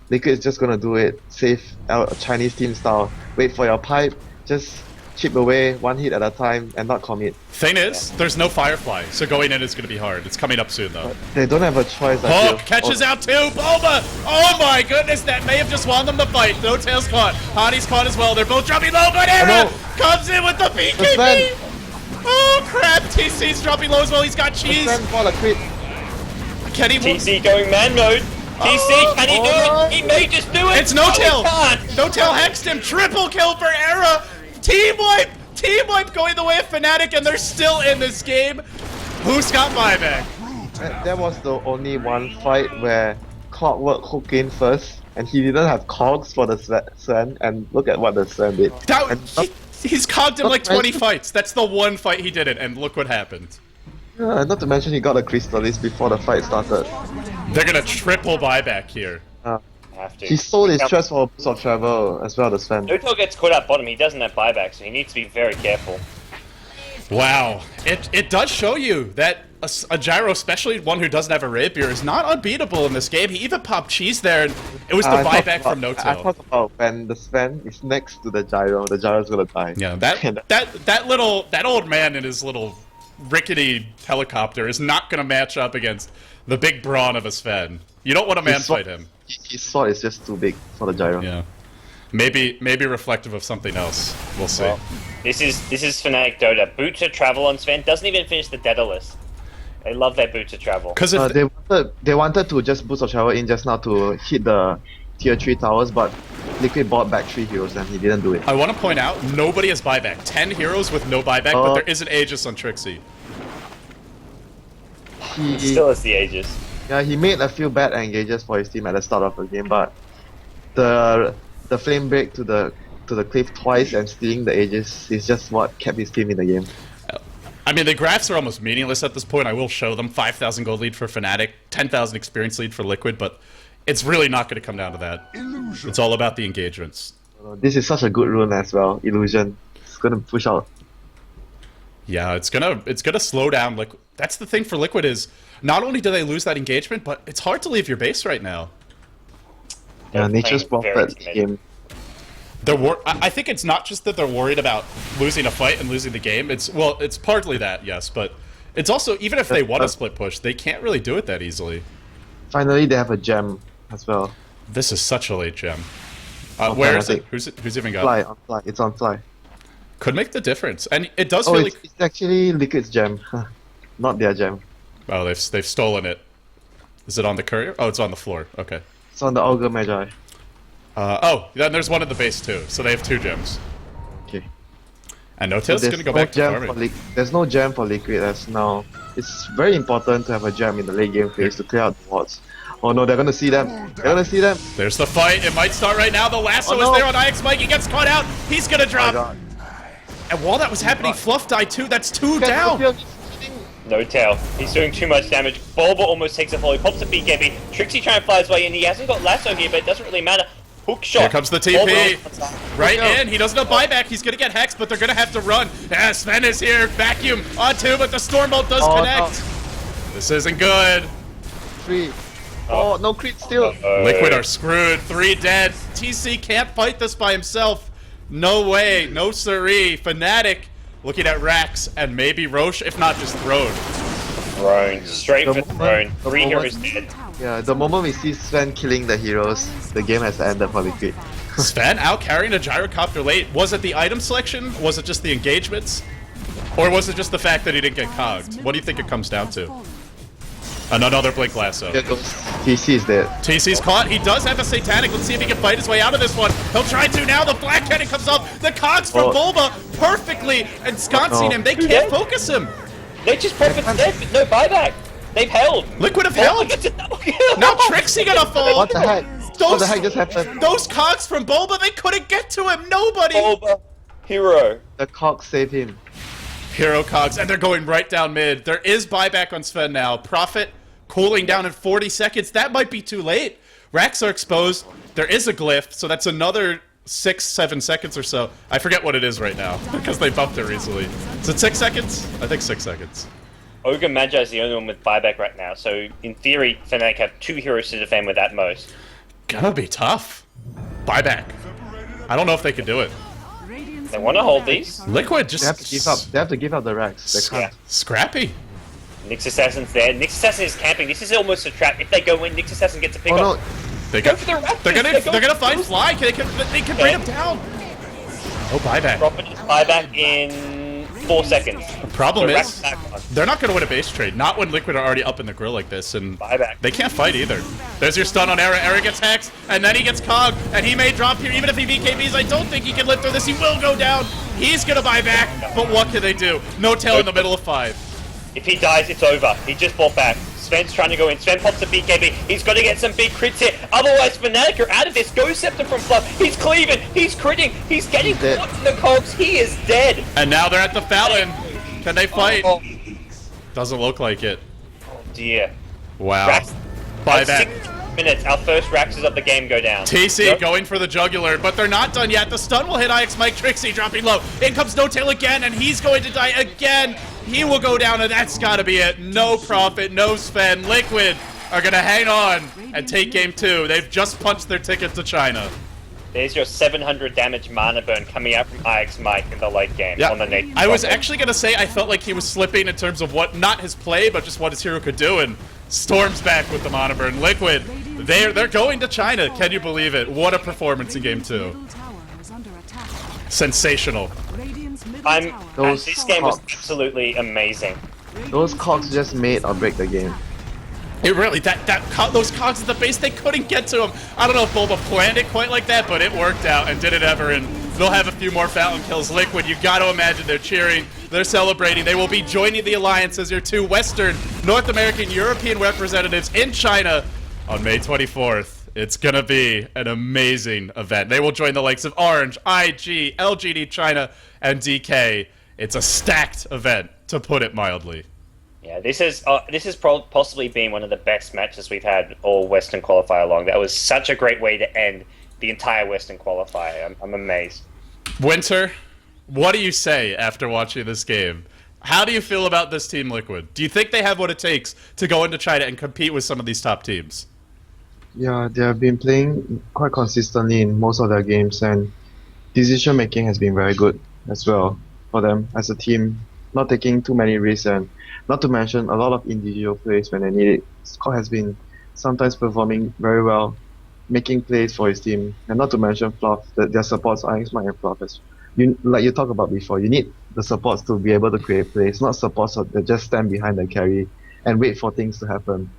Liquid is just going to do it. Safe Chinese team style. Wait for your pipe. Just chip away one hit at a time and not commit. Thing is, there's no Firefly, so going in is going to be hard. It's coming up soon, though. They don't have a choice. Hook catches out too. Bulba! Oh my goodness, that may have just won them the fight. No Tail's caught. Hani's caught as well. They're both dropping low, but Era comes in with the BKB! Oh crap, TC's dropping low as well. He's got Cheese. Can he? TC going man mode. TC, can he do it? He may just do it. It's No-Tail. No-Tail hexed him. Triple kill for Era. Team wipe. Team wipe going the way of Fnatic, and they're still in this game. Who's got buyback? There was the only one fight where Clockwork hooked in first, and he didn't have cogs for the Sven, and look at what the Sven did. He's cogged him like 20 fights. That's the one fight he did it, and look what happened. Yeah, not to mention he got a Crystallis before the fight started. They're gonna triple buyback here. Have to. He sold his chest for Boots of Travel as well, the Sven. No-Tail gets caught up bottom. He doesn't have buyback, so he needs to be very careful. Wow. It does show you that a Gyro, especially one who doesn't have a Rapier, is not unbeatable in this game. He even popped Cheese there, and it was the buyback from No-Tail. I thought about when the Sven is next to the Gyro's gonna die. Yeah, that old man in his little rickety helicopter is not gonna match up against the big brawn of a Sven. You don't want to man-fight him. His sword is just too big for the Gyro. Yeah. Maybe reflective of something else. We'll see. Well, this is Fnatic Dota. Boots of Travel on Sven doesn't even finish the Daedalus. They love their Boots of Travel. Because they wanted to just Boots of Travel in just now to hit the tier 3 towers, but Liquid bought back 3 heroes and he didn't do it. I want to point out, nobody has buyback. 10 heroes with no buyback, but there is an Aegis on Trixie. He still has the Aegis. Yeah, he made a few bad engages for his team at the start of the game, but the flame break to the cliff twice and stealing the ages is just what kept his team in the game. I mean, the graphs are almost meaningless at this point. I will show them. 5,000 gold lead for Fnatic, 10,000 experience lead for Liquid, but it's really not going to come down to that. It's all about the engagements. This is such a good rune as well, Illusion. It's gonna push out. Yeah, it's gonna slow down Liquid. That's the thing for Liquid is, not only do they lose that engagement, but it's hard to leave your base right now. Yeah, Nature's playing very Prophet timid. game. I think it's not just that they're worried about losing a fight and losing the game. It's partly that, yes, but it's also, even if they want to split push, they can't really do it that easily. Finally, they have a gem as well. This is such a late gem. On Where fly, is I it? think. Who's even got Fly, it? on fly. It's on fly. Could make the difference, and it does Oh, feel it's actually Liquid's gem, not their gem. Oh, they've stolen it. Is it on the courier? Oh, it's on the floor. Okay. It's on the Augur Magi. Oh, then there's one at the base too. So they have 2 gems. Okay. And No-Tail's gonna go back to farming. There's no gem for Liquid as now. It's very important to have a gem in the late game phase to clear out the wards. Oh no, they're gonna see them. They're gonna see them. There's the fight. It might start right now. The lasso Oh, no. is there on IX Mike. He gets caught out. He's gonna Oh my drop. god. And while that was happening, Fluff died too. That's 2 Get down. the field. No tail. He's doing too much damage. Bulba almost takes a fall. He pops a BKB. Trixie trying to fly his way in. He hasn't got lasso here, but it doesn't really matter. Hook shot. Here comes the TP. Bulba. Right in. He doesn't have buyback. He's gonna get hexed, but they're gonna have to run. Yeah, Sven is here. Vacuum on 2, but the Stormbolt does Oh, connect. This isn't good. 3. Oh, no crit still. Liquid are screwed. 3 dead. TC can't fight this by himself. No way. No siree. Fnatic looking at Rax and maybe Roche, if not just Throne. Throne. Straight The for moment- Throne. the 3 moment- heroes dead. Yeah, the moment we see Sven killing the heroes, the game has ended for Liquid. Sven out carrying a gyrocopter late. Was it the item selection? Was it just the engagements? Or was it just the fact that he didn't get cogged? What do you think it comes down to? And another Blink Lasso. Here goes. TC is dead. TC's caught. He does have a Satanic. Let's see if he can fight his way out of this one. He'll try to now. The Black Cannon comes up. The cogs from Oh. Bulba perfectly ensconcing him. They can't focus him. They just profit dead, but no buyback. They've held. Liquid have Bulba held. gets a double kill. Now Trixie gonna fall. What the heck? What the heck just happened? Those cogs from Bulba, they couldn't get to him. Nobody. Bulba. Hero. The cock saved him. Hero cogs, and they're going right down mid. There is buyback on Sven now. Prophet cooling down in 40 seconds. That might be too late. Racks are exposed. There is a glyph, so that's another 6-7 seconds or so. I forget what it is right now because they buffed it recently. Is it 6 seconds? I think 6 seconds. Ogre Magi is the only one with buyback right now, so in theory, Fnatic have 2 heroes to defend with at most. Gonna be tough. Buyback. I don't know if they can do it. They want to hold these. Liquid just They have to give up. They have to give up the racks. They can't. Scrappy. Nyx Assassin's there. Nyx Assassin is camping. This is almost a trap. If they go in, Nyx Assassin gets a pick Oh off. no! They Go got, for the Raptors. they're gonna find Fly. They can bring him down. Oh, buyback. Profit is buyback in 4 seconds. Problem So is, Rack's back on. they're not gonna win a base trade. Not when Liquid are already up in the grill like this, and Buyback. they can't fight either. There's your stun on Era. Era gets hexed, and then he gets cogged, and he may drop here. Even if he BKBs, I don't think he can live through this. He will go down. He's gonna buy back, but what can they do? No tail in the middle of 5. If he dies, it's over. He just bought back. Sven's trying to go in. Sven pops a BKB. He's got to get some big crits here. Otherwise, Fnatic are out of this. Go Scepter from Fluff. He's cleaving. He's critting. He's getting Dead. caught in the cogs. He is dead. And now they're at the fountain. Can they fight? Oh, Doesn't look like it. dear. Wow. Rax. Buy At back. 6 minutes, our first Raxes of the game go down. TC Yep. going for the jugular, but they're not done yet. The stun will hit IX Mike. Trixie dropping low. In comes No Tail again, and he's going to die again. He will go down, and that's got to be it. No Profit, no Sven. Liquid are going to hang on and take game 2. They've just punched their ticket to China. There's your 700 damage mana burn coming out from IX Mike in the late game Yeah, on the Nate. I was actually going to say I felt like he was slipping in terms of what, not his play, but just what his hero could do, and Storm's back with the mana burn. Liquid, they're going to China. Can you believe it? What a performance in game 2. Sensational. Those This game was cogs. absolutely amazing. Those cogs just made or break the game. It really, those cogs at the base, they couldn't get to him. I don't know if Bulba planned it quite like that, but it worked out, and did it ever, and they'll have a few more fountain kills. Liquid, you gotta imagine they're cheering. They're celebrating. They will be joining the Alliance as your two Western, North American, European representatives in China on May 24th. It's going to be an amazing event. They will join the likes of Orange, IG, LGD China, and DK. It's a stacked event, to put it mildly. Yeah, this has possibly been one of the best matches we've had all Western qualifier long. That was such a great way to end the entire Western qualifier. I'm amazed. Winter, what do you say after watching this game? How do you feel about this Team Liquid? Do you think they have what it takes to go into China and compete with some of these top teams? Yeah, they have been playing quite consistently in most of their games, and decision making has been very good as well for them as a team, not taking too many risks, and not to mention a lot of individual plays when they need it. Scott has been sometimes performing very well, making plays for his team, and not to mention Fluff, their supports, Mike and Fluff. Like you talked about before, you need the supports to be able to create plays, not supports that just stand behind the carry and wait for things to happen.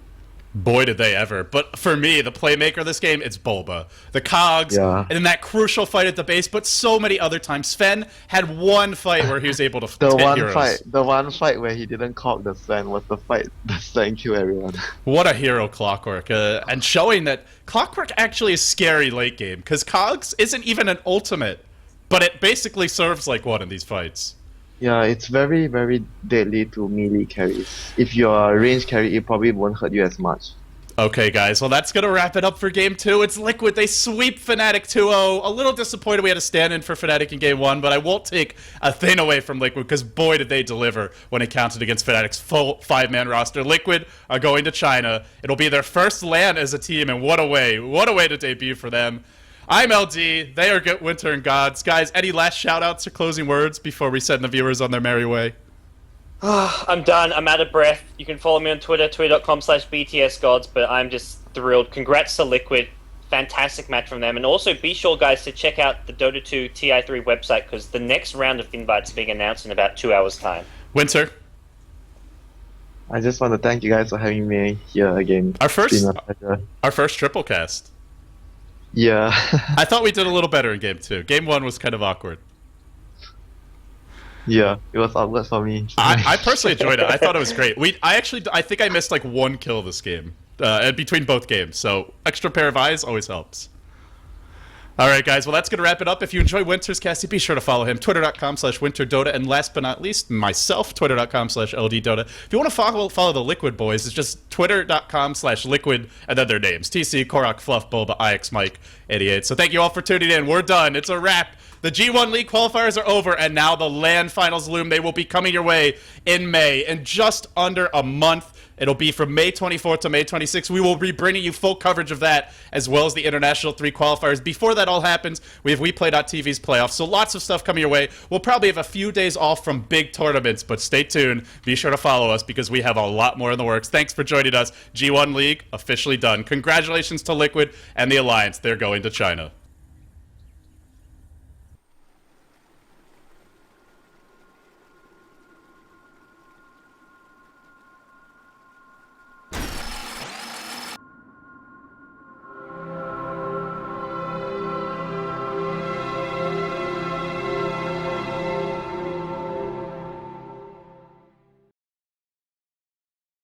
Boy, did they ever. But for me, the playmaker of this game, it's Bulba. The Cogs, and then that crucial fight at the base, but so many other times. Sven had one fight where he was able to hit heroes. The one fight where he didn't cog the Sven was the fight that Sven killed everyone. What a hero, Clockwork. And showing that Clockwork actually is scary late game, because Cogs isn't even an ultimate, but it basically serves like one in these fights. Yeah, it's very, very deadly to melee carries. If you're a range carry, it probably won't hurt you as much. Okay, guys, well, that's going to wrap it up for Game 2. It's Liquid. They sweep Fnatic 2-0. A little disappointed we had a stand-in for Fnatic in Game 1, but I won't take a thing away from Liquid, because boy, did they deliver when it counted against Fnatic's full 5-man roster. Liquid are going to China. It'll be their first LAN as a team, and what a way to debut for them. I'm LD. They are Good Winter and Gods. Guys, any last shout-outs or closing words before we send the viewers on their merry way? I'm done. I'm out of breath. You can follow me on Twitter, twitter.com/btsgods, but I'm just thrilled. Congrats to Liquid. Fantastic match from them. And also be sure, guys, to check out the Dota 2 TI3 website, because the next round of invites are being announced in about 2 hours' time. Winter? I just want to thank you guys for having me here again. Our first triple cast. Yeah. I thought we did a little better in Game 2. Game 1 was kind of awkward. Yeah, it was awkward for me. I personally enjoyed it. I thought it was great. I think I missed like one kill this game, between both games. So extra pair of eyes always helps. All right, guys. Well, that's going to wrap it up. If you enjoy Winter's casting, be sure to follow him, twitter.com/winterdota. And last but not least, myself, twitter.com/LDDota. If you want to follow the Liquid boys, it's just twitter.com/liquid and then their names. TC, Korok, Fluff, Boba, IX, Mike, 88. So thank you all for tuning in. We're done. It's a wrap. The G1 League qualifiers are over, and now the LAN finals loom. They will be coming your way in May. In just under a month, it'll be from May 24th to May 26th. We will be bringing you full coverage of that, as well as the International 3 qualifiers. Before that all happens, we have WePlay.tv's playoffs, so lots of stuff coming your way. We'll probably have a few days off from big tournaments, but stay tuned. Be sure to follow us, because we have a lot more in the works. Thanks for joining us. G1 League officially done. Congratulations to Liquid and the Alliance. They're going to China.